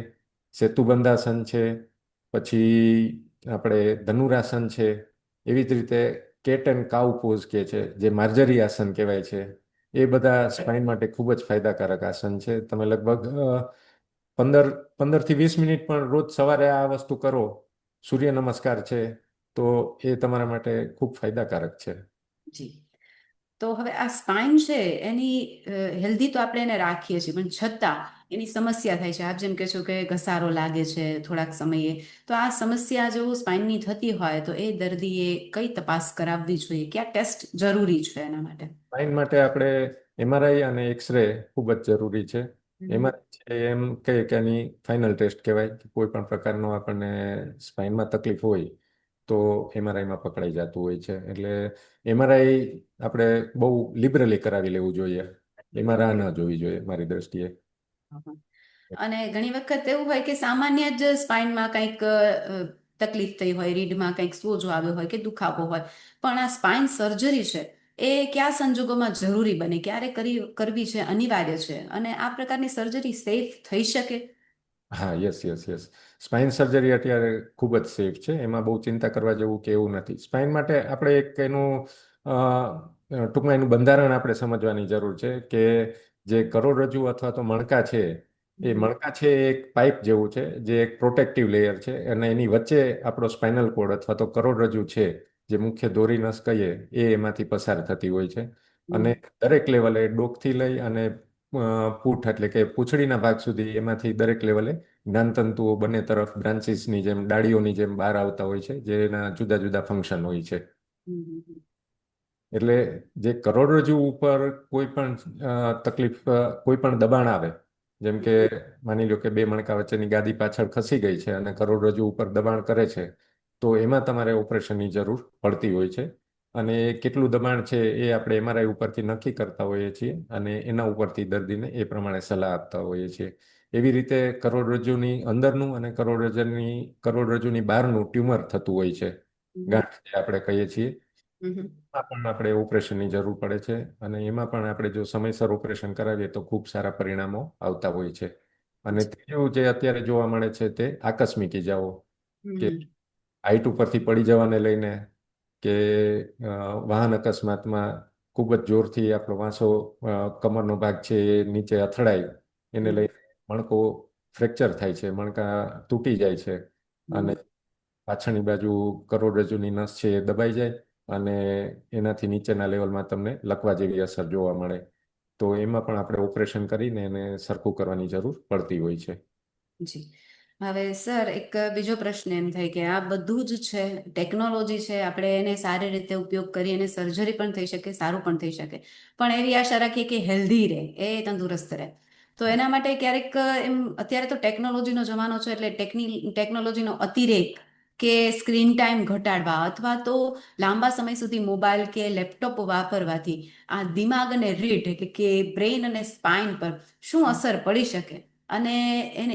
સેતુબંધાસન છે, પછી આપણે ધનુરાસન છે, એવી જ રીતે કેટ એન્ડ કાઉ પોઝ કે છે જે માર્જરી આસન કહેવાય છે. એ બધા સ્પાઇન માટે ખૂબ જ ફાયદાકારક આસન છે. તમે લગભગ 15 થી 20 મિનિટ પણ રોજ સવારે આ વસ્તુ કરો, સૂર્ય નમસ્કાર છે, તો એ તમારા માટે ખૂબ ફાયદાકારક છે. જી. તો હવે આ સ્પાઇન છે એની હેલ્ધી તો આપણે એને રાખીએ છીએ પણ છતાં એની સમસ્યા થાય છે. આપ જેમ કહો છો કે ઘસારો લાગે છે થોડાક સમયે, તો આ સમસ્યા જો સ્પાઇનની થતી હોય તો એ દર્દીએ કઈ તપાસ કરાવવી જોઈએ, ક્યાં ટેસ્ટ જરૂરી છે એના માટે? સ્પાઇન માટે આપણે એમઆરઆઈ અને એક્સરે ખૂબ જ જરૂરી છે. હમ, એમઆરઆઈ છે એમ કહીએ કે એની ફાઇનલ ટેસ્ટ કહેવાય કે કોઈ પણ પ્રકારનો આપણને સ્પાઇનમાં તકલીફ હોય તો એમઆરઆઈમાં પકડાઈ જતું હોય છે. એટલે એમઆરઆઈ આપણે બહુ લિબરલી કરાવી લેવું જોઈએ. એમાં રાહ ન જોવી જોઈએ મારી દ્રષ્ટિએ. હમ. અને ઘણી વખત એવું હોય કે સામાન્ય જ સ્પાઇનમાં કંઈક તકલીફ થઈ હોય, રીઢમાં કંઈક સોજો આવ્યો હોય કે દુખાવો હોય, પણ આ સ્પાઇન સર્જરી છે એ કયા સંજોગોમાં જરૂરી બને, ક્યારે કરવી છે, અનિવાર્ય છે, અને આ પ્રકારની સર્જરી સેફ થઈ શકે? હા, yes yes yes. Spine surgery અત્યારે ખૂબ જ સેફ છે, એમાં બહુ ચિંતા કરવા જેવું કે એવું નથી. સ્પાઇન માટે આપણે એક એનું અ, ટૂંકમાં એનું બંધારણ આપણે સમજવાની જરૂર છે કે જે કરોડરજ્જુ અથવા તો મણકા છે એ હમ, મણકા છે એ એક પાઇપ જેવું છે જે એક પ્રોટેક્ટિવ લેયર છે અને એની વચ્ચે આપણો સ્પાઇનલ કોડ અથવા તો કરોડરજ્જુ છે જે મુખ્ય ધોરી નસ કહીએ એ એમાંથી પસાર થતી હોય છે. અને હમ. દરેક લેવલે ડોકથી લઈ અને પૂંછ એટલે કે પૂંછડીના ભાગ સુધી એમાંથી દરેક લેવલે જ્ઞાનતંતુઓ બંને તરફ બ્રાન્ચીસની જેમ ડાળીઓની જેમ બહાર આવતા હોય છે જેના જુદા જુદા ફંક્શન હોય છે. હમ. એટલે જે કરોડરજ્જુ ઉપર કોઈ પણ તકલીફ, કોઈ પણ દબાણ આવે, જેમ કે માની લો કે બે મણકા વચ્ચેની ગાદી પાછળ ખસી ગઈ છે અને કરોડરજ્જુ ઉપર દબાણ કરે છે, તો એમાં તમારે ઓપરેશનની જરૂર પડતી હોય છે. અને એ કેટલું દબાણ છે એ આપણે એમઆરઆઈ ઉપરથી નક્કી કરતા હોઈએ છીએ અને એના ઉપરથી દર્દીને એ પ્રમાણે સલાહ આપતા હોઈએ છીએ. એવી રીતે કરોડરજ્જુની અંદરનું અને કરોડરજ્જુની બહારનું ટ્યુમર થતું હોય છે, હમ. ગાંઠ જે આપણે કહીએ છીએ. હમ. એમાં પણ આપણે ઓપરેશનની જરૂર પડે છે અને એમાં પણ આપણે જો સમયસર ઓપરેશન કરાવીએ તો ખૂબ સારા પરિણામો આવતા હોય છે. અને ત્રીજું જે અત્યારે જોવા મળે છે તે આકસ્મિક ઈજાઓ, કે હમ. હાઈટ ઉપરથી પડી જવાને લઈને, કે વાહન અકસ્માતમાં ખૂબ જ જોરથી આપણો વાંસો, કમરનો ભાગ છે એ નીચે અથડાય, એને હમ. લઈને મણકો ફ્રેક્ચર થાય છે, મણકા તૂટી જાય છે અને હમ. પાછળની બાજુ કરોડરજ્જુની નસ છે એ દબાઈ જાય અને એનાથી નીચેના લેવલમાં તમને લકવા જેવી અસર જોવા મળે. તો એમાં પણ આપણે ઓપરેશન કરીને એને સરખું કરવાની જરૂર પડતી હોય છે. જી. હવે સર, એક બીજો પ્રશ્ન એમ થાય કે આ બધું જ છે, ટેકનોલોજી છે, આપણે એને સારી રીતે ઉપયોગ કરી અને સર્જરી પણ થઈ શકે, સારું પણ થઈ શકે, પણ એવી આશા રાખીએ કે હેલ્ધી રહે, એ તંદુરસ્ત રહે. તો એના માટે ક્યારેક એમ, અત્યારે તો ટેકનોલોજીનો જમાનો છે એટલે ટેકનોલોજીનો અતિરેક કે સ્ક્રીન ટાઈમ ઘટાડવા અથવા તો લાંબા સમય સુધી મોબાઈલ કે લેપટોપ વાપરવાથી આ દિમાગ અને રીઢ એટલે કે બ્રેઇન અને સ્પાઇન પર શું અસર પડી શકે, અને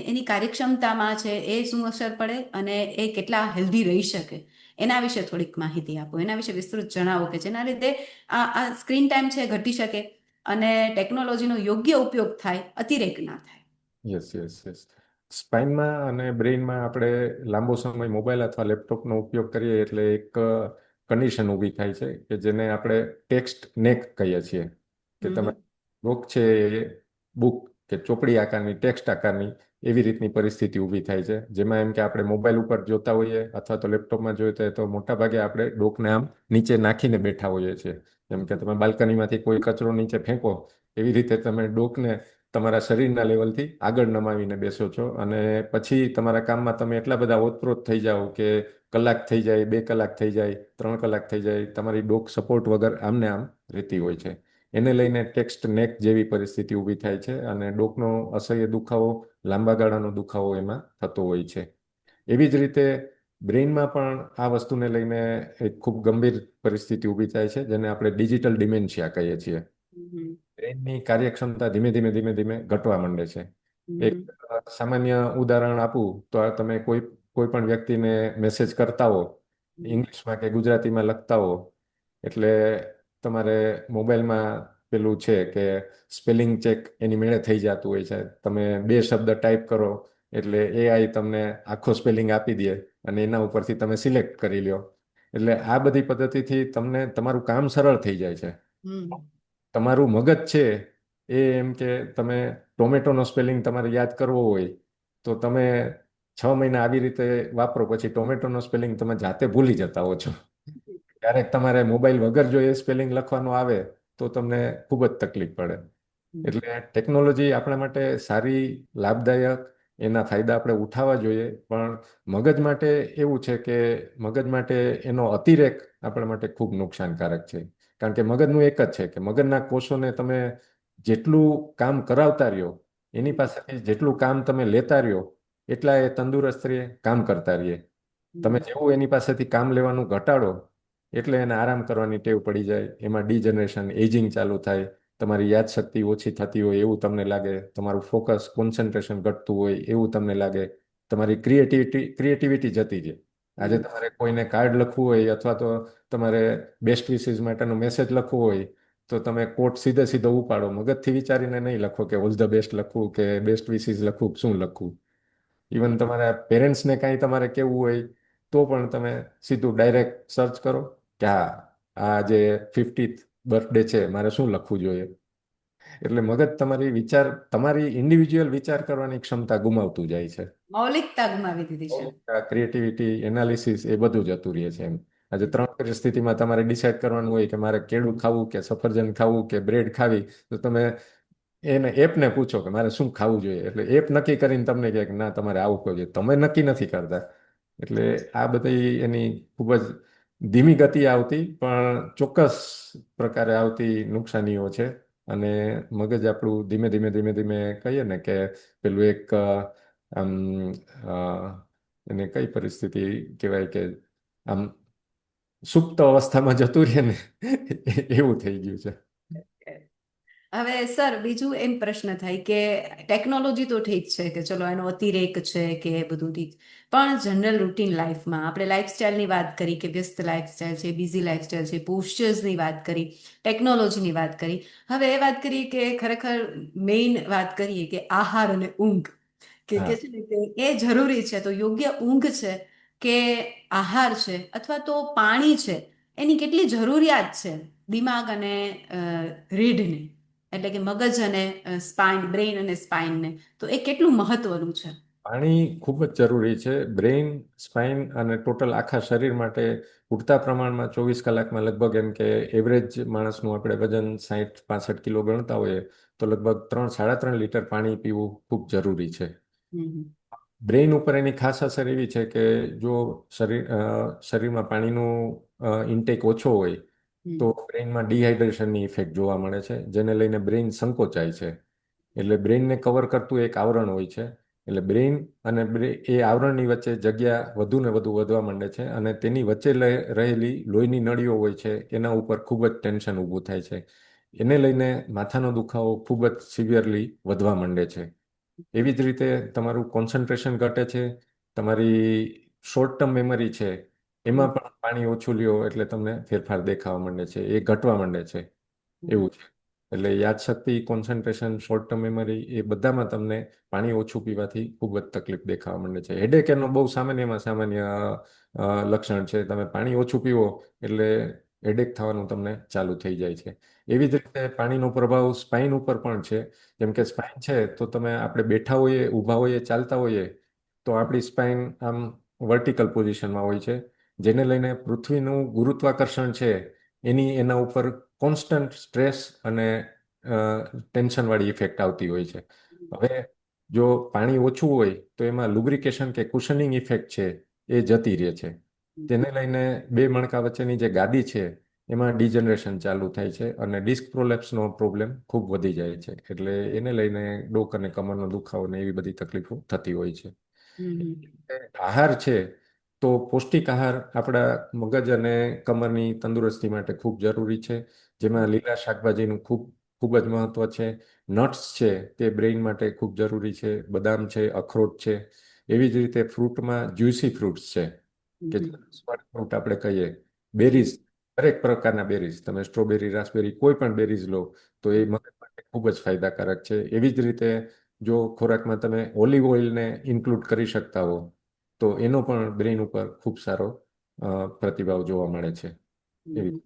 એની કાર્યક્ષમતામાં છે એ શું અસર પડે, અને એ કેટલા હેલ્ધી રહી શકે, એના વિશે થોડીક માહિતી આપો, એના વિશે વિસ્તૃત જણાવો કે જેના લીધે આ સ્ક્રીન ટાઈમ છે ઘટી શકે અને ટેકનોલોજીનો યોગ્ય ઉપયોગ થાય, અતિરેક ના થાય. Yes, yes, yes. સ્પાઇનમાં અને બ્રેઇનમાં આપણે લાંબો સમય મોબાઈલ અથવા લેપટોપનો ઉપયોગ કરીએ એટલે એક કન્ડિશન ઊભી થાય છે કે જેને આપણે ટેક્સ્ટ નેક કહીએ છીએ, કે તમે હમ. બુક છે એ બુક કે ચોપડી આકારની, ટેક્સ્ટ આકારની એવી રીતની પરિસ્થિતિ ઊભી થાય છે, જેમાં એમ કે આપણે મોબાઈલ ઉપર જોતા હોઈએ અથવા તો લેપટોપમાં જોઈતા હોય તો મોટાભાગે આપણે ડોકને આમ નીચે નાખીને બેઠા હોઈએ છીએ. જેમ કે તમે બાલ્કનીમાંથી કોઈ કચરો નીચે ફેંકો, એવી રીતે તમે ડોકને તમારા શરીરના લેવલથી આગળ નમાવીને બેસો છો અને પછી તમારા કામમાં તમે એટલા બધા ઓતપ્રોત થઈ જાઓ કે કલાક થઈ જાય, 2 કલાક થઈ જાય, 3 કલાક થઈ જાય, તમારી ડોક સપોર્ટ વગર આમને આમ રહેતી હોય છે. એને લઈને ટેક્સ્ટ નેક જેવી પરિસ્થિતિ ઊભી થાય છે અને ડોકનો અસહ્ય દુખાવો, લાંબા ગાળાનો દુખાવો એમાં થતો હોય છે. એવી જ રીતે બ્રેઇનમાં પણ આ વસ્તુને લઈને એક ખૂબ ગંભીર પરિસ્થિતિ ઊભી થાય છે, જેને આપણે ડિજિટલ ડિમેન્શિયા કહીએ છીએ. હમ. બ્રેઇનની કાર્યક્ષમતા ધીમે ધીમે ધીમે ધીમે ઘટવા માંડે છે. એક હમ. સામાન્ય ઉદાહરણ આપું તો આ તમે કોઈ પણ વ્યક્તિને મેસેજ કરતા હો, હમ. ઇંગ્લિશમાં કે ગુજરાતીમાં લખતા હો, એટલે તમારે મોબાઈલમાં પેલું છે કે સ્પેલિંગ ચેક એની મેળે થઈ જતું હોય છે. તમે 2 શબ્દ ટાઈપ કરો એટલે એઆઈ તમને આખો સ્પેલિંગ આપી દે અને એના ઉપરથી તમે સિલેક્ટ કરી લ્યો. એટલે આ બધી પદ્ધતિથી તમને તમારું કામ સરળ થઈ જાય છે. હમ. તમારું મગજ છે એ એમ કે તમે ટોમેટોનો સ્પેલિંગ તમારે યાદ કરવો હોય તો તમે 6 મહિના આવી રીતે વાપરો, પછી ટોમેટોનો સ્પેલિંગ તમે જાતે ભૂલી જતા હો છો. ક્યારેક તમારે મોબાઈલ વગર જો એ સ્પેલિંગ લખવાનું આવે તો તમને ખૂબ જ તકલીફ પડે. હમ. એટલે ટેકનોલોજી આપણા માટે સારી, લાભદાયક, એના ફાયદા આપણે ઉઠાવવા જોઈએ, પણ મગજ માટે એવું છે કે મગજ માટે એનો અતિરેક આપણા માટે ખૂબ નુકસાનકારક છે. કારણ કે મગજનું એક જ છે કે મગજના કોષોને તમે જેટલું કામ કરાવતા રહ્યો, એની પાસેથી જેટલું કામ તમે લેતા રહ્યો, એટલા એ તંદુરસ્ત રહે, કામ કરતા રહીએ. તમે હમ. જેવું એની પાસેથી કામ લેવાનું ઘટાડો એટલે એને આરામ કરવાની ટેવ પડી જાય, એમાં ડિજનરેશન, એજિંગ ચાલુ થાય, તમારી યાદશક્તિ ઓછી થતી હોય એવું તમને લાગે, તમારું ફોકસ, કોન્સન્ટ્રેશન ઘટતું હોય એવું તમને લાગે, તમારી ક્રિએટિવિટી જતી રહે. આજે હમ. તમારે કોઈને કાર્ડ લખવું હોય અથવા તો તમારે બેસ્ટ વિશિસ માટેનો મેસેજ લખવો હોય તો તમે કોટ સીધે સીધો ઉપાડો, મગજથી વિચારીને નહીં લખો કે ઓલ ધ બેસ્ટ લખવું કે બેસ્ટ વિશિસ લખવું, શું લખવું. ઇવન તમારા પેરેન્ટ્સને કાંઈ તમારે કેવું હોય તો પણ તમે સીધું ડાયરેક્ટ સર્ચ કરો કે હા, આ જે 50th બર્થડે છે મારે શું લખવું જોઈએ. એટલે મગજ તમારી ઇન્ડિવિજ્યુઅલ વિચાર કરવાની ક્ષમતા ગુમાવતું જાય છે. મૌલિકતા ગુમાવી દીધી છે. ક્રિએટિવિટી, એનાલિસિસ એ બધું જતું રહે છે એમ. આજે હમ. 3 પરિસ્થિતિમાં તમારે ડિસાઇડ કરવાનું હોય કે મારે કેળું ખાવું કે સફરજન ખાવું કે બ્રેડ ખાવી, તો તમે એને એપને પૂછો કે મારે શું ખાવું જોઈએ, એટલે એપ નક્કી કરીને તમને કહે કે ના તમારે આવું ખાવું જોઈએ. તમે નક્કી નથી કરતા. એટલે આ બધી એની ખૂબ જ ધીમી ગતિ આવતી પણ ચોક્કસ પ્રકારે આવતી નુકસાનીઓ છે. અને મગજ આપણું ધીમે ધીમે ધીમે ધીમે કહીએ ને કે પેલું એક આમ અ, એને કઈ પરિસ્થિતિ કહેવાય કે આમ સુપ્ત અવસ્થામાં જતું રહે ને એવું થઈ ગયું છે. હવે સર બીજું એમ પ્રશ્ન થાય કે ટેકનોલોજી તો ઠીક છે કે ચલો એનો અતિરેક છે કે એ બધું ઠીક, પણ જનરલ રૂટીન લાઈફમાં આપણે લાઈફસ્ટાઈલની વાત કરી કે વ્યસ્ત લાઈફસ્ટાઈલ છે, બિઝી લાઈફસ્ટાઈલ છે, પોસ્ચર્સની વાત કરી, ટેકનોલોજીની વાત કરી. હવે એ વાત કરીએ કે ખરેખર મેઇન વાત કરીએ કે આહાર અને ઊંઘ કે હા, છે ને કે એ જરૂરી છે. તો યોગ્ય ઊંઘ છે કે આહાર છે અથવા તો પાણી છે, એની કેટલી જરૂરિયાત છે દિમાગ અને રીઢને, એટલે કે મગજ અને સ્પાઇન, બ્રેઇન અને સ્પાઇનને, તો એ કેટલું મહત્વનું છે? પાણી ખૂબ જ જરૂરી છે બ્રેઇન, સ્પાઇન અને ટોટલ આખા શરીર માટે. પૂરતા પ્રમાણમાં 24 કલાકમાં લગભગ એમ કે એવરેજ માણસનું આપણે વજન 60-65 કિલો ગણતા હોઈએ તો લગભગ 3-3.5 લીટર પાણી પીવું ખૂબ જરૂરી છે. હમ બ્રેઇન ઉપર એની ખાસ અસર એવી છે કે જો શરીરમાં પાણીનું ઇન્ટેક ઓછો હોય તો હમ બ્રેઇનમાં ડિહાઇડ્રેશનની ઇફેક્ટ જોવા મળે છે, જેને લઈને બ્રેઇન સંકોચાય છે. એટલે બ્રેઇનને કવર કરતું એક આવરણ હોય છે. એટલે બ્રેઇન અને એ આવરણની વચ્ચે જગ્યા વધુ ને વધુ વધવા માંડે છે અને તેની વચ્ચે રહેલી લોહીની નળીઓ હોય છે એના ઉપર ખૂબ જ ટેન્શન ઊભું થાય છે. એને લઈને માથાનો દુખાવો ખૂબ જ સિવિયરલી વધવા માંડે છે. એવી જ રીતે તમારું કોન્સન્ટ્રેશન ઘટે છે, તમારી શોર્ટ ટર્મ મેમરી છે હમ એમાં પણ પાણી ઓછું લ્યો એટલે તમને ફેરફાર દેખાવા માંડે છે, એ ઘટવા માંડે છે. હમ એવું છે. એટલે યાદશક્તિ, કોન્સન્ટ્રેશન, શોર્ટ ટર્મ મેમરી એ બધામાં તમને પાણી ઓછું પીવાથી ખૂબ જ તકલીફ દેખાવા માંડે છે. હેડેક એનો બહુ સામાન્યમાં સામાન્ય લક્ષણ છે. તમે પાણી ઓછું પીવો એટલે હેડેક થવાનું તમને ચાલુ થઈ જાય છે. એવી જ રીતે પાણીનો પ્રભાવ સ્પાઇન ઉપર પણ છે. જેમ કે સ્પાઇન છે તો તમે આપણે બેઠા હોઈએ, ઊભા હોઈએ, ચાલતા હોઈએ તો આપણી સ્પાઇન આમ વર્ટિકલ પોઝિશનમાં હોય છે, જેને લઈને પૃથ્વીનું ગુરુત્વાકર્ષણ છે એના ઉપર કોન્સ્ટન્ટ સ્ટ્રેસ અને ટેન્શનવાળી ઇફેક્ટ આવતી હોય છે. હવે જો પાણી ઓછું હોય તો એમાં લુબ્રિકેશન કે કુશનિંગ ઇફેક્ટ છે એ જતી રહે છે. તેને લઈને બે મણકા વચ્ચેની જે ગાદી છે એમાં ડિજનરેશન ચાલુ થાય છે અને ડિસ્ક પ્રોલેપ્સનો પ્રોબ્લેમ ખૂબ વધી જાય છે. એટલે એને લઈને ડોક અને કમરનો દુખાવો ને એવી બધી તકલીફો થતી હોય છે. હમ આહાર છે તો પૌષ્ટિક આહાર આપણા મગજ અને કમરની તંદુરસ્તી માટે ખૂબ જરૂરી છે. જેમાં લીલા શાકભાજીનું ખૂબ ખૂબ જ મહત્વ છે. નટ્સ છે તે બ્રેઇન માટે ખૂબ જરૂરી છે. બદામ છે, અખરોટ છે. એવી જ રીતે ફ્રૂટમાં જ્યુસી ફ્રૂટ્સ છે કે હમ ફ્રૂટ આપણે કહીએ. બેરીઝ, દરેક પ્રકારના બેરીઝ, તમે સ્ટ્રોબેરી, રાસબેરી, કોઈ પણ બેરીઝ લો તો એ મગજ માટે ખૂબ જ ફાયદાકારક છે. એવી જ રીતે જો ખોરાકમાં તમે ઓલિવ ઓઇલને ઇન્ક્લુડ કરી શકતા હો તો એનો પણ બ્રેઇન ઉપર ખૂબ સારો પ્રતિભાવ જોવા મળે છે. એવી હમ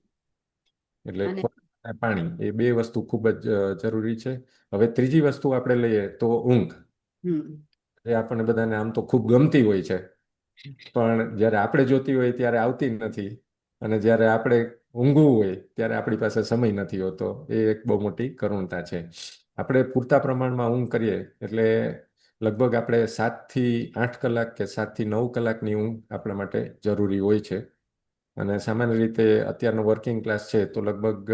એટલે અને ખોરાક અને પાણી એ બે વસ્તુ ખૂબ જ જરૂરી છે. હવે ત્રીજી વસ્તુ આપણે લઈએ તો ઊંઘ. હમ એ આપણને બધાને આમ તો ખૂબ ગમતી હોય છે, પણ જ્યારે આપણે જોતી હોય ત્યારે આવતી નથી અને જ્યારે આપણે ઊંઘવું હોય ત્યારે આપણી પાસે સમય નથી હોતો. એ એક બહુ મોટી કરુણતા છે. આપણે પૂરતા પ્રમાણમાં ઊંઘ કરીએ એટલે લગભગ આપણે 7 થી 8 કલાક કે 7 થી 9 કલાકની ઊંઘ આપણા માટે જરૂરી હોય છે. અને સામાન્ય રીતે અત્યારનો વર્કિંગ ક્લાસ છે તો લગભગ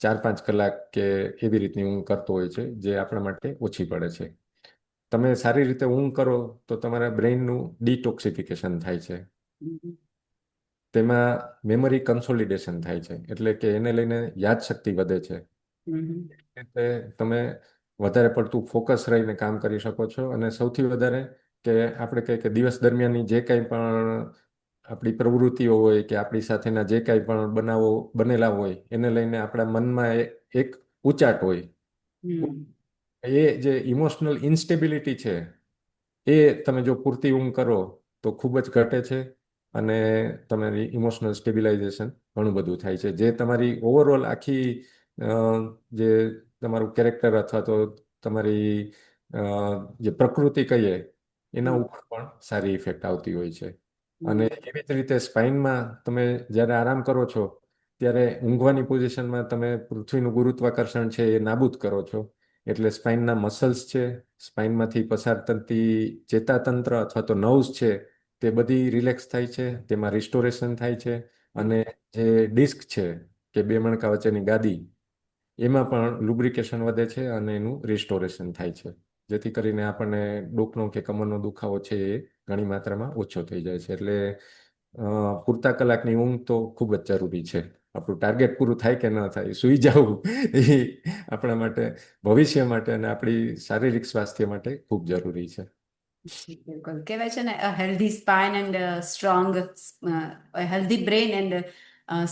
4-5 કલાક કે એવી રીતની ઊંઘ કરતો હોય છે, જે આપણા માટે ઓછી પડે છે. તમે સારી રીતે ઊંઘ કરો તો તમારા બ્રેઇનનું ડિટોક્સિફિકેશન થાય છે. હમ તેમાં મેમરી કન્સોલિડેશન થાય છે, એટલે કે એને લઈને યાદશક્તિ વધે છે. હમ એટલે તમે વધારે પડતું ફોકસ રહીને કામ કરી શકો છો અને સૌથી વધારે કે આપણે કહીએ કે દિવસ દરમિયાનની જે કંઈ પણ આપણી પ્રવૃત્તિઓ હોય કે આપણી સાથેના જે કંઈ પણ બનાવો બનેલા હોય એને લઈને આપણા મનમાં એક ઉચાટ હોય. હમ એ જે ઇમોશનલ ઇન્સ્ટેબિલિટી છે એ તમે જો પૂરતી ઊંઘ કરો તો ખૂબ જ ઘટે છે અને તમારી ઇમોશનલ સ્ટેબિલાઇઝેશન ઘણું બધું થાય છે, જે તમારી ઓવરઓલ આખી અ, જે તમારું કેરેક્ટર અથવા તો તમારી અ, જે પ્રકૃતિ કહીએ એના હમ ઉપર પણ સારી ઇફેક્ટ આવતી હોય છે. અને હમ એવી જ રીતે સ્પાઇનમાં તમે જ્યારે આરામ કરો છો ત્યારે ઊંઘવાની પોઝિશનમાં તમે પૃથ્વીનું ગુરુત્વાકર્ષણ છે એ નાબૂદ કરો છો. એટલે સ્પાઇનના મસલ્સ છે, સ્પાઇનમાંથી પસાર થતી ચેતાતંત્ર અથવા તો નર્વ્સ છે તે બધી રિલેક્સ થાય છે, તેમાં રિસ્ટોરેશન થાય છે હમ. અને જે ડિસ્ક છે કે બે મણકા વચ્ચેની ગાદી, એમાં પણ લુબ્રિકેશન વધે છે અને એનું રિસ્ટોરેશન થાય છે, જેથી કરીને આપણને ડોકનો કે કમરનો દુખાવો છે એ ઘણી માત્રામાં ઓછો થઈ જાય છે. એટલે પૂરતા કલાકની ઊંઘ તો ખૂબ જ જરૂરી છે. આપણું ટાર્ગેટ પૂરું થાય કે ન થાય, સૂઈ જવું એ આપણા માટે, ભવિષ્ય માટે અને આપણી શારીરિક સ્વાસ્થ્ય માટે ખૂબ જરૂરી છે. બિલકુલ કહેવાય છે ને, healthy spine and strong, healthy brain and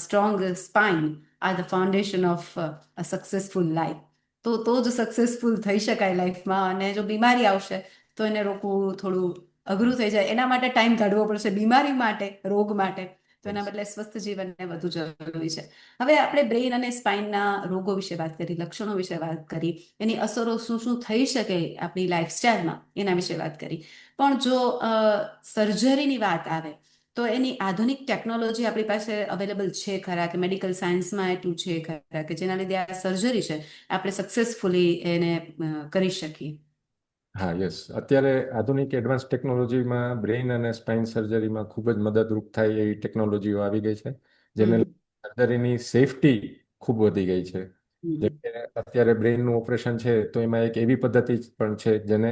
strong spine are the foundation of a successful life. તો જ સક્સેસફુલ થઈ શકાય લાઈફમાં. અને જો બીમારી આવશે તો એને રોકવું થોડું અઘરું થઈ જાય. એના માટે ટાઈમ કાઢવો પડશે, બીમારી માટે, રોગ માટે. તો એના બદલે સ્વસ્થ જીવનને વધુ જરૂરી છે. હવે આપણે બ્રેઇન અને સ્પાઇનના રોગો વિશે વાત કરી, લક્ષણો વિશે વાત કરી, એની અસરો શું શું થઈ શકે આપણી લાઈફસ્ટાઈલમાં એના વિશે વાત કરી. પણ જો સર્જરીની વાત આવે તો એની આધુનિક ટેકનોલોજી આપણી પાસે અવેલેબલ છે ખરા? કે મેડિકલ સાયન્સમાં એટલું છે ખરા કે જેના લીધે આ સર્જરી છે આપણે સક્સેસફુલી એને કરી શકીએ? હા, યસ. અત્યારે આધુનિક એડવાન્સ ટેકનોલોજીમાં બ્રેઇન અને સ્પાઇન સર્જરીમાં ખૂબ જ મદદરૂપ થાય એવી ટેકનોલોજીઓ આવી ગઈ છે, જેને હમ. સર્જરીની સેફટી ખૂબ વધી ગઈ છે. જેમ હમ. કે અત્યારે બ્રેઇનનું ઓપરેશન છે તો એમાં એક એવી પદ્ધતિ પણ છે જેને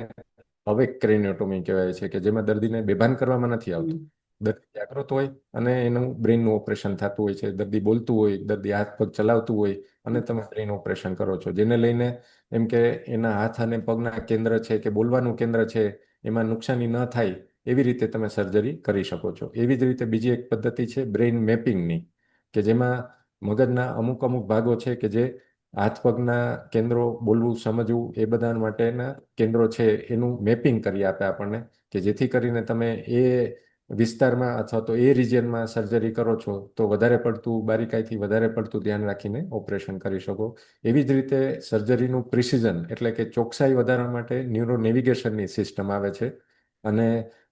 અવેક ક્રેનિયોટોમી કહેવાય છે, કે જેમાં દર્દીને બેભાન કરવામાં નથી આવતું. હમ. દર્દી જાગૃત હોય અને એનું બ્રેઇનનું ઓપરેશન થતું હોય છે. દર્દી બોલતું હોય, દર્દી હાથ પગ ચલાવતું હોય અને તમે બ્રેઇન ઓપરેશન કરો છો, જેને લઈને એમ કે એના હાથ અને પગના કેન્દ્ર છે કે બોલવાનું કેન્દ્ર છે એમાં નુકસાની ન થાય એવી રીતે તમે સર્જરી કરી શકો છો. એવી જ રીતે બીજી એક પદ્ધતિ છે બ્રેઇન મેપિંગની, કે જેમાં મગજના અમુક અમુક ભાગો છે કે જે હાથ પગના કેન્દ્રો, બોલવું સમજવું એ બધા માટેના કેન્દ્રો છે એનું મેપિંગ કરી આપે આપણને, કે જેથી કરીને તમે એ વિસ્તારમાં અથવા તો એ રિજિયનમાં સર્જરી કરો છો તો વધારે પડતું બારીકાઈથી, વધારે પડતું ધ્યાન રાખીને ઓપરેશન કરી શકો. એવી જ રીતે સર્જરીનું પ્રિસિઝન એટલે કે ચોકસાઈ વધારવા માટે ન્યુરો નેવિગેશનની સિસ્ટમ આવે છે. અને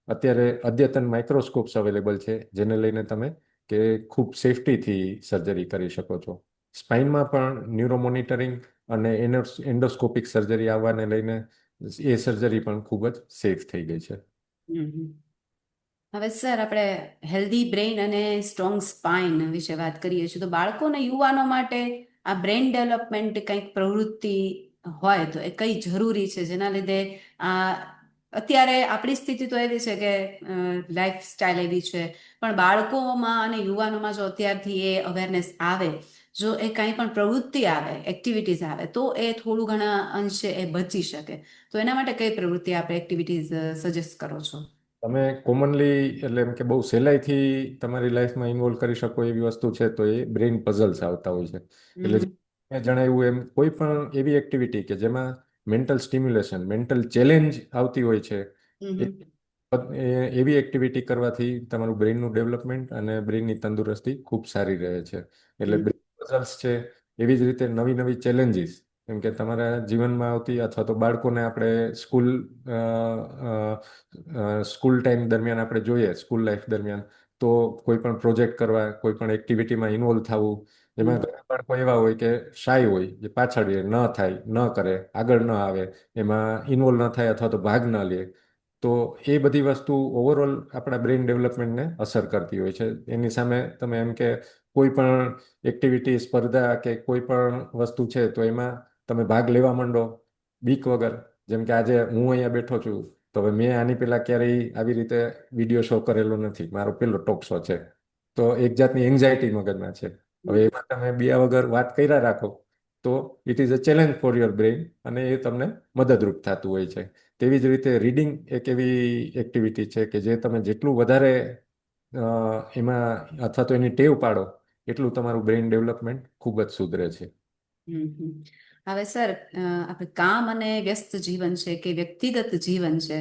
અત્યારે અદ્યતન માઇક્રોસ્કોપ્સ અવેલેબલ છે જેને લઈને તમે કે ખૂબ સેફટીથી સર્જરી કરી શકો છો. સ્પાઇનમાં પણ ન્યુરો મોનિટરિંગ અને એન્ડોસ્કોપિક સર્જરી આવવાને લઈને એ સર્જરી પણ ખૂબ જ સેફ થઈ ગઈ છે. હમ. હવે સર, આપણે હેલ્ધી બ્રેઇન અને સ્ટ્રોંગ સ્પાઇન વિશે વાત કરીએ છીએ, તો બાળકો અને યુવાનો માટે આ બ્રેઇન ડેવલપમેન્ટ કંઈક પ્રવૃત્તિ હોય તો એ કઈ જરૂરી છે, જેના લીધે આ અત્યારે આપણી સ્થિતિ તો એવી છે કે લાઈફ સ્ટાઈલ એવી છે, પણ બાળકોમાં અને યુવાનોમાં જો અત્યારથી એ અવેરનેસ આવે, જો એ કંઈ પણ પ્રવૃત્તિ આવે, એક્ટિવિટીઝ આવે, તો એ થોડું ઘણા અંશે એ બચી શકે. તો એના માટે કઈ પ્રવૃત્તિ આપણે એક્ટિવિટીઝ સજેસ્ટ કરો છો? તમે કોમનલી એટલે એમ કે બહુ સહેલાઈથી તમારી લાઈફમાં ઇન્વોલ્વ કરી શકો એવી વસ્તુ છે તો એ બ્રેઇન પઝલ્સ આવતા હોય છે. એટલે જે હમ. મેં જણાવ્યું એમ કોઈ પણ એવી એક્ટિવિટી કે જેમાં મેન્ટલ સ્ટિમ્યુલેશન, મેન્ટલ ચેલેન્જ આવતી હોય છે, હમ. એવી એક્ટિવિટી કરવાથી તમારું બ્રેઇનનું ડેવલપમેન્ટ અને બ્રેઇનની તંદુરસ્તી ખૂબ સારી રહે છે. એટલે હમ. બ્રેઇન પઝલ્સ છે, એવી જ રીતે નવી નવી ચેલેન્જીસ, કેમ કે તમારા જીવનમાં આવતી અથવા તો બાળકોને આપણે સ્કૂલ ટાઈમ દરમિયાન આપણે જોઈએ, સ્કૂલ લાઈફ દરમિયાન તો કોઈ પણ પ્રોજેક્ટ કરવા, કોઈ પણ એક્ટિવિટીમાં ઇન્વોલ્વ થવું, એમાં હમ. ઘણા બાળકો એવા હોય કે શાય હોય, જે પાછળ રહે, ન થાય, ન કરે, આગળ ન આવે, એમાં ઇન્વોલ્વ ન થાય અથવા તો ભાગ ન લે, તો એ બધી વસ્તુ ઓવરઓલ આપણા બ્રેઇન ડેવલપમેન્ટને અસર કરતી હોય છે. એની સામે તમે એમ કે કોઈ પણ એક્ટિવિટી, સ્પર્ધા કે કોઈ પણ વસ્તુ છે તો એમાં તમે ભાગ લેવા માંડો બીક વગર, જેમ કે આજે હું અહીંયા બેઠો છું તો હવે મેં આની પહેલા ક્યારેય આવી રીતે વિડીયો શો કરેલો નથી, મારો પહેલો ટોક શો છે, તો એક જાતની એન્ઝાયટી મગજમાં છે. હવે હમ. એમાં તમે બીયા વગર વાત કર્યા રાખો તો it is a challenge for your brain અને એ તમને મદદરૂપ થતું હોય છે. તેવી જ રીતે રીડિંગ એક એવી એક્ટિવિટી છે કે જે તમે જેટલું વધારે એમાં અથવા તો એની ટેવ પાડો એટલું તમારું બ્રેઇન ડેવલપમેન્ટ ખૂબ જ સુધરે છે. હમ. હવે સર, આપણે કામ અને વ્યસ્ત જીવન છે કે વ્યક્તિગત જીવન છે,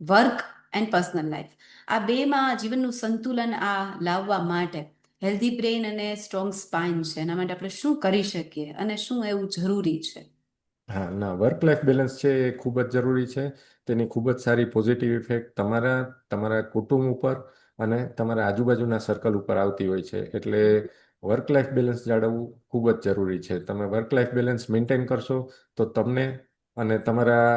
વર્ક એન્ડ પર્સનલ લાઈફ, આ બેમાં જીવનનું સંતુલન આ લાવવા માટે હેલ્ધી બ્રેઇન અને સ્ટ્રોંગ સ્પાઇન છે, એના માટે આપણે શું કરી શકીએ અને શું એવું જરૂરી છે? હા, ના, વર્ક લાઈફ બેલેન્સ છે એ ખૂબ જ જરૂરી છે. તેની ખૂબ જ સારી પોઝિટિવ ઇફેક્ટ તમારા, તમારા કુટુંબ ઉપર અને તમારા આજુબાજુના સર્કલ ઉપર આવતી હોય છે. એટલે વર્ક લાઈફ બેલેન્સ જાળવવું ખૂબ જ જરૂરી છે. તમે વર્ક લાઈફ બેલેન્સ મેન્ટેન કરશો તો તમને અને તમારા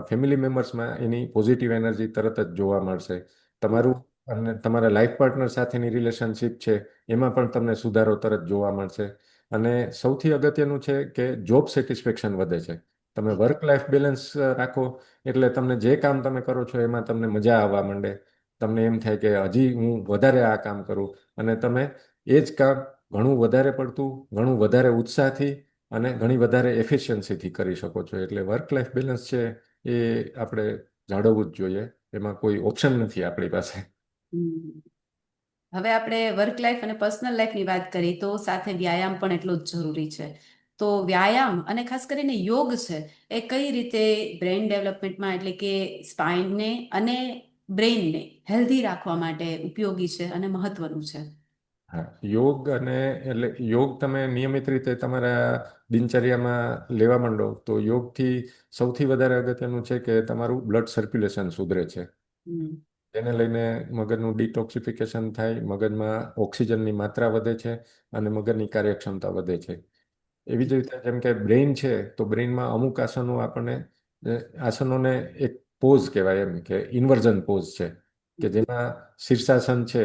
ફેમિલી મેમ્બર્સમાં એની પોઝિટિવ એનર્જી તરત જ જોવા મળશે. તમારું અને તમારા લાઈફ પાર્ટનર સાથેની રિલેશનશિપ છે એમાં પણ તમને સુધારો તરત જોવા મળશે. અને સૌથી અગત્યનું છે કે જોબ સેટિસ્ફેક્શન વધે છે. તમે વર્ક લાઈફ બેલેન્સ રાખો એટલે તમને જે કામ તમે કરો છો એમાં તમને મજા આવવા માંડે. તમને એમ થાય કે હજી હું વધારે આ કામ કરું, અને તમે એ જ કામ ઘણું વધારે પડતું, ઘણું વધારે ઉત્સાહથી અને ઘણી વધારે એફિશિયન્સીથી કરી શકો છો. એટલે વર્ક લાઈફ બેલેન્સ છે એ આપણે જાળવવું જ જોઈએ. એમાં કોઈ ઓપ્શન નથી આપણી પાસે. હમ. હવે આપણે વર્ક લાઈફ અને પર્સનલ લાઈફની વાત કરીએ તો સાથે વ્યાયામ પણ એટલો જ જરૂરી છે. તો વ્યાયામ અને ખાસ કરીને યોગ છે એ કઈ રીતે બ્રેઇન ડેવલપમેન્ટમાં એટલે કે સ્પાઇનને અને બ્રેઇનને હેલ્ધી રાખવા માટે ઉપયોગી છે અને મહત્વનું છે? હા, યોગ અને એટલે યોગ તમે નિયમિત રીતે તમારા દિનચર્યામાં લેવા માંડો તો યોગથી સૌથી વધારે અગત્યનું છે કે તમારું બ્લડ સર્ક્યુલેશન સુધરે છે. હમ. તેને લઈને મગજનું ડિટોક્સિફિકેશન થાય, મગજમાં ઓક્સિજનની માત્રા વધે છે અને મગજની કાર્યક્ષમતા વધે છે. એવી જ રીતે જેમ કે બ્રેઇન છે તો બ્રેઇનમાં અમુક આસનો આપણને આસનોને એક પોઝ કહેવાય, એમ કે ઇન્વર્ઝન પોઝ છે કે જેમાં શીર્ષાસન છે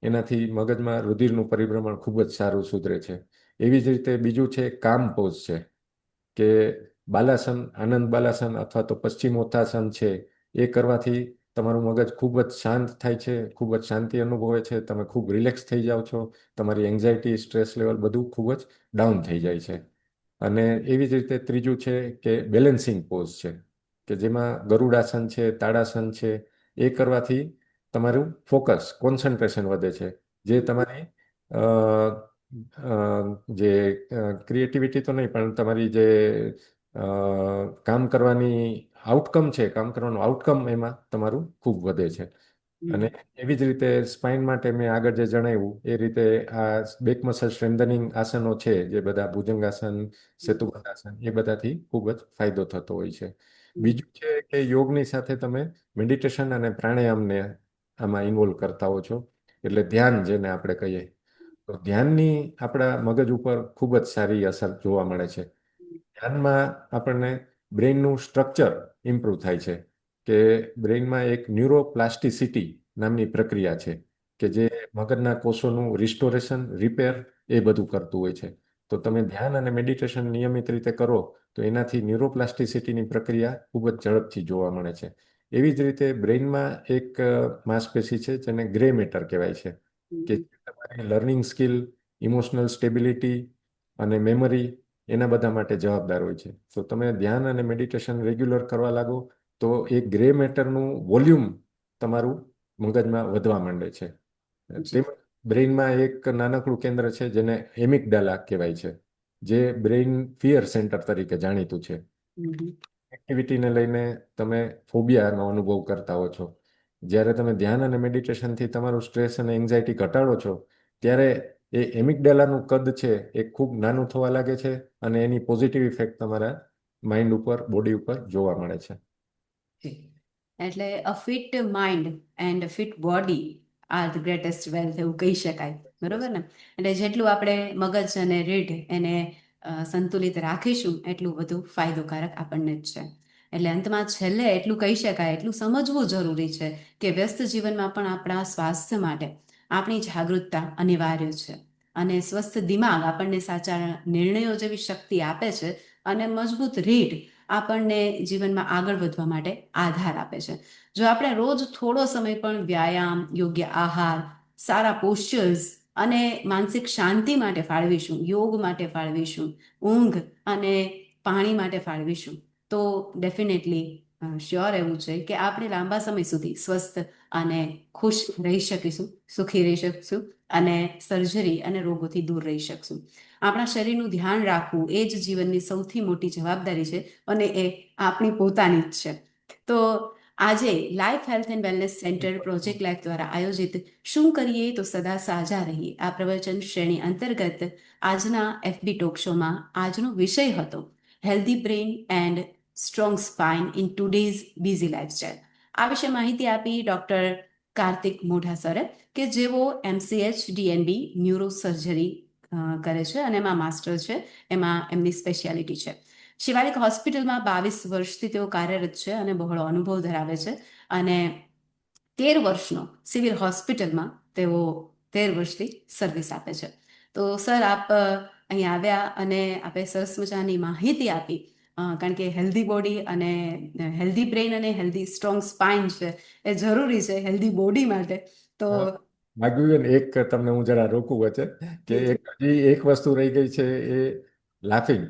એનાથી મગજમાં રુધિરનું પરિભ્રમણ ખૂબ જ સારું સુધરે છે. એવી જ રીતે બીજું છે કામ પોઝ છે કે બાલાસન, આનંદ બાલાસન અથવા તો પશ્ચિમોત્તાસન છે. એ કરવાથી તમારું મગજ ખૂબ જ શાંત થાય છે, ખૂબ જ શાંતિ અનુભવે છે, તમે ખૂબ રિલેક્સ થઈ જાઓ છો, તમારી એન્ઝાયટી, સ્ટ્રેસ લેવલ બધું ખૂબ જ ડાઉન થઈ જાય છે. અને એવી જ રીતે ત્રીજું છે કે બેલેન્સિંગ પોઝ છે કે જેમાં ગરુડાસન છે, તાડાસન છે. એ કરવાથી તમારું ફોકસ, કોન્સન્ટ્રેશન વધે છે, જે તમારી અ, જે ક્રિએટિવિટી તો નહીં પણ તમારી જે કામ કરવાની આઉટકમ છે, કામ કરવાનું આઉટકમ એમાં તમારું ખૂબ વધે છે. અને હમ. એવી જ રીતે સ્પાઇન માટે મેં આગળ જે જણાવ્યું એ રીતે આ બેક મસલ સ્ટ્રેન્થનિંગ આસનો છે, જે બધા ભુજંગાસન, સેતુબંધાસન, એ બધાથી ખૂબ જ ફાયદો થતો હોય છે. બીજું છે કે યોગની સાથે તમે મેડિટેશન અને પ્રાણાયામને આમાં ઇન્વોલ્વ કરતા હો છો. એટલે ધ્યાન જેને આપણે કહીએ તો ધ્યાનની આપણા મગજ ઉપર ખૂબ જ સારી અસર જોવા મળે છે. ધ્યાનમાં આપણને બ્રેઇનનું સ્ટ્રક્ચર ઇમ્પ્રૂવ થાય છે કે બ્રેઇનમાં એક ન્યુરોપ્લાસ્ટિસિટી નામની પ્રક્રિયા છે કે જે મગજના કોષોનું રિસ્ટોરેશન, રિપેર એ બધું કરતું હોય છે. તો તમે ધ્યાન અને મેડિટેશન નિયમિત રીતે કરો તો એનાથી ન્યુરોપ્લાસ્ટિસિટીની પ્રક્રિયા ખૂબ જ ઝડપથી જોવા મળે છે. એવી જ રીતે બ્રેઇનમાં એક માંસપેશી છે જેને ગ્રે મેટર કહેવાય છે કે હમ. તમારી લર્નિંગ સ્કિલ, ઇમોશનલ સ્ટેબિલિટી અને મેમરી એના બધા માટે જવાબદાર હોય છે. તો તમે ધ્યાન અને મેડિટેશન રેગ્યુલર કરવા લાગો તો એ ગ્રે મેટરનું વોલ્યુમ તમારું મગજમાં વધવા માંડે છે. જી. તેમજ બ્રેઇનમાં એક નાનકડું કેન્દ્ર છે જેને એમિકડાલા કહેવાય છે, જે બ્રેઇન ફિયર સેન્ટર તરીકે જાણીતું છે. હમ. એક્ટિવિટીને લઈને તમે ફોબિયાનો અનુભવ કરતા હો છો. જ્યારે તમે ધ્યાન અને મેડિટેશનથી તમારું સ્ટ્રેસ અને એન્ઝાયટી ઘટાડો છો ત્યારે એ એમિકડાલાનું કદ છે એ ખૂબ નાનું થવા લાગે છે અને એની પોઝિટિવ ઇફેક્ટ તમારા માઇન્ડ ઉપર, બોડી ઉપર જોવા મળે છે. જી. એટલે a fit mind and fit body are the greatest wealth એવું કહી શકાય, બરોબર ને? એટલે જેટલું આપણે મગજ અને રીઢ એને સંતુલિત રાખીશું એટલું બધું ફાયદોકારક આપણને જ છે. એટલે અંતમાં છેલ્લે એટલું કહી શકાય, એટલું સમજવું જરૂરી છે કે વ્યસ્ત જીવનમાં પણ આપણા સ્વાસ્થ્ય માટે આપણી જાગૃતતા અનિવાર્ય છે. અને સ્વસ્થ દિમાગ આપણને સાચા નિર્ણયો જેવી શક્તિ આપે છે અને મજબૂત રીઢ આપણને જીવનમાં આગળ વધવા માટે આધાર આપે છે. જો આપણે રોજ થોડો સમય પણ વ્યાયામ, યોગ્ય આહાર, સારા પોસ્ચર્સ અને માનસિક શાંતિ માટે ફાળવીશું, યોગ માટે ફાળવીશું, ઊંઘ અને પાણી માટે ફાળવીશું તો ડેફિનેટલી શ્યોર એવું છે કે આપણે લાંબા સમય સુધી સ્વસ્થ અને ખુશ રહી શકીશું, સુખી રહી શકીશું અને સર્જરી અને રોગોથી દૂર રહી શકશું. આપણા શરીરનું ધ્યાન રાખવું એ જ જીવનની સૌથી મોટી જવાબદારી છે અને એ આપણી પોતાની જ છે. તો આજે life health and wellness centre project life દ્વારા આયોજિત શું કરીએ તો સદા સાજા રહીએ આ પ્રવચન શ્રેણી અંતર્ગત આજના એફબી ટોક શોમાં આજનો વિષય હતો healthy brain and strong spine in today's busy lifestyle. આ વિશે માહિતી આપી ડોક્ટર કાર્તિક મોઢા સરે કે જેઓ MCH DNB ન્યુરો સર્જરી કરે છે અને એમાં માસ્ટર છે, એમાં એમની સ્પેશિયાલિટી છે. શિવાલિક હોસ્પિટલમાં 22 વર્ષથી તેઓ કાર્યરત છે અને બહોળો અનુભવ ધરાવે છે અને 13 વર્ષનો સિવિલ હોસ્પિટલમાં તેઓ 13 વર્ષથી સર્વિસ આપે છે. તો સર આપ અહીં આવ્યા અને આપે સરસ મજાની માહિતી આપી, કારણ કે હેલ્ધી બોડી અને હેલ્ધી બ્રેઇન અને હેલ્ધી સ્ટ્રોંગ સ્પાઇન છે એ જરૂરી છે હેલ્ધી બોડી માટે. તો ભાગ્યબેન, એક તમને હું જરા રોકું વચ્ચે કે જી જી. એક હજી એક વસ્તુ રહી ગઈ છે, એ લાફિંગ.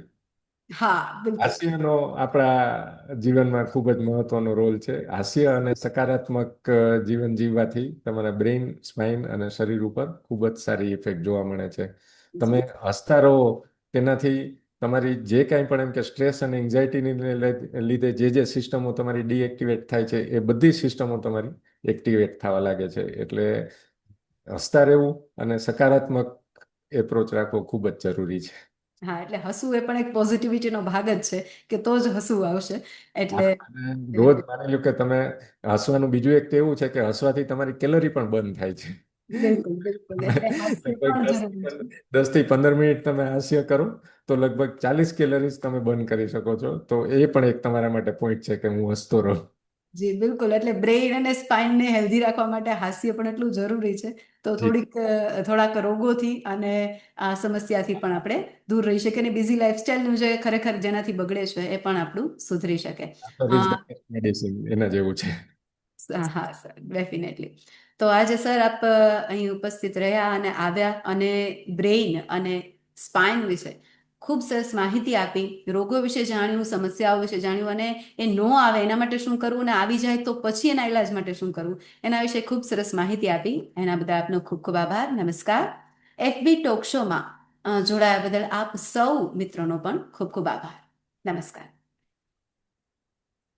હા બિલકુલ. હાસ્યનો આપણા જીવનમાં ખૂબ જ મહત્વનો રોલ છે. હાસ્ય અને સકારાત્મક જીવન જીવવાથી તમારા બ્રેઇન, સ્પાઇન અને શરીર ઉપર ખૂબ જ સારી ઇફેક્ટ જોવા મળે છે. તમે જી હસતા રહો, તેનાથી તમારી જે કાંઈ પણ એમ કે સ્ટ્રેસ અને એન્ઝાયટીને લીધે જે સિસ્ટમો તમારી ડીએક્ટિવેટ થાય છે, એ બધી સિસ્ટમો તમારી એક્ટિવેટ થવા લાગે છે. એટલે હસતા રહેવું અને સકારાત્મક એપ્રોચ રાખવો ખૂબ જ જરૂરી છે. હા, એટલે હસવું એ પણ એક પોઝિટિવિટીનો ભાગ જ છે કે તો જ હસવું આવશે. એટલે હા, અને રોજ માની લો કે તમે હસવાનું બીજું એક તો એવું છે કે હસવાથી તમારી કેલરી પણ બંધ થાય છે. બિલકુલ બિલકુલ, તમે એટલે હાસ્ય લગભગ પણ દસ જરૂરી છે. 10 થી 15 મિનિટ તમે હાસ્ય કરો તો લગભગ 40 કેલરીઝ તમે બંધ કરી શકો છો. તો એ પણ એક તમારા માટે પોઈન્ટ છે કે હું હસતો રહું. જી બિલકુલ, એટલે બ્રેઇન અને સ્પાઇનને હેલ્ધી રાખવા માટે હાસ્ય પણ એટલું જરૂરી છે. તો જી. થોડાક રોગોથી અને આ સમસ્યાથી પણ આપણે દૂર રહી શકીએ, અને બિઝી લાઈફસ્ટાઈલનું જે ખરેખર જેનાથી બગડે છે એ પણ આપણું સુધરી શકે. Laughter is the best medicine, એના જેવું છે. હા સર, ડેફિનેટલી. તો આજે સર આપ અહીં ઉપસ્થિત રહ્યા અને આવ્યા અને બ્રેઇન અને સ્પાઇન વિશે ખૂબ સરસ માહિતી આપી, રોગો વિશે જાણ્યું, સમસ્યાઓ વિશે જાણ્યું, અને એ ન આવે એના માટે શું કરવું, અને આવી જાય તો પછી એના ઇલાજ માટે શું કરવું, એના વિશે ખૂબ સરસ માહિતી આપી. એના બદલ આપનો ખૂબ ખૂબ આભાર. નમસ્કાર. FB ટોક શોમાં જોડાયા બદલ આપ સૌ મિત્રોનો પણ ખૂબ ખૂબ આભાર. નમસ્કાર.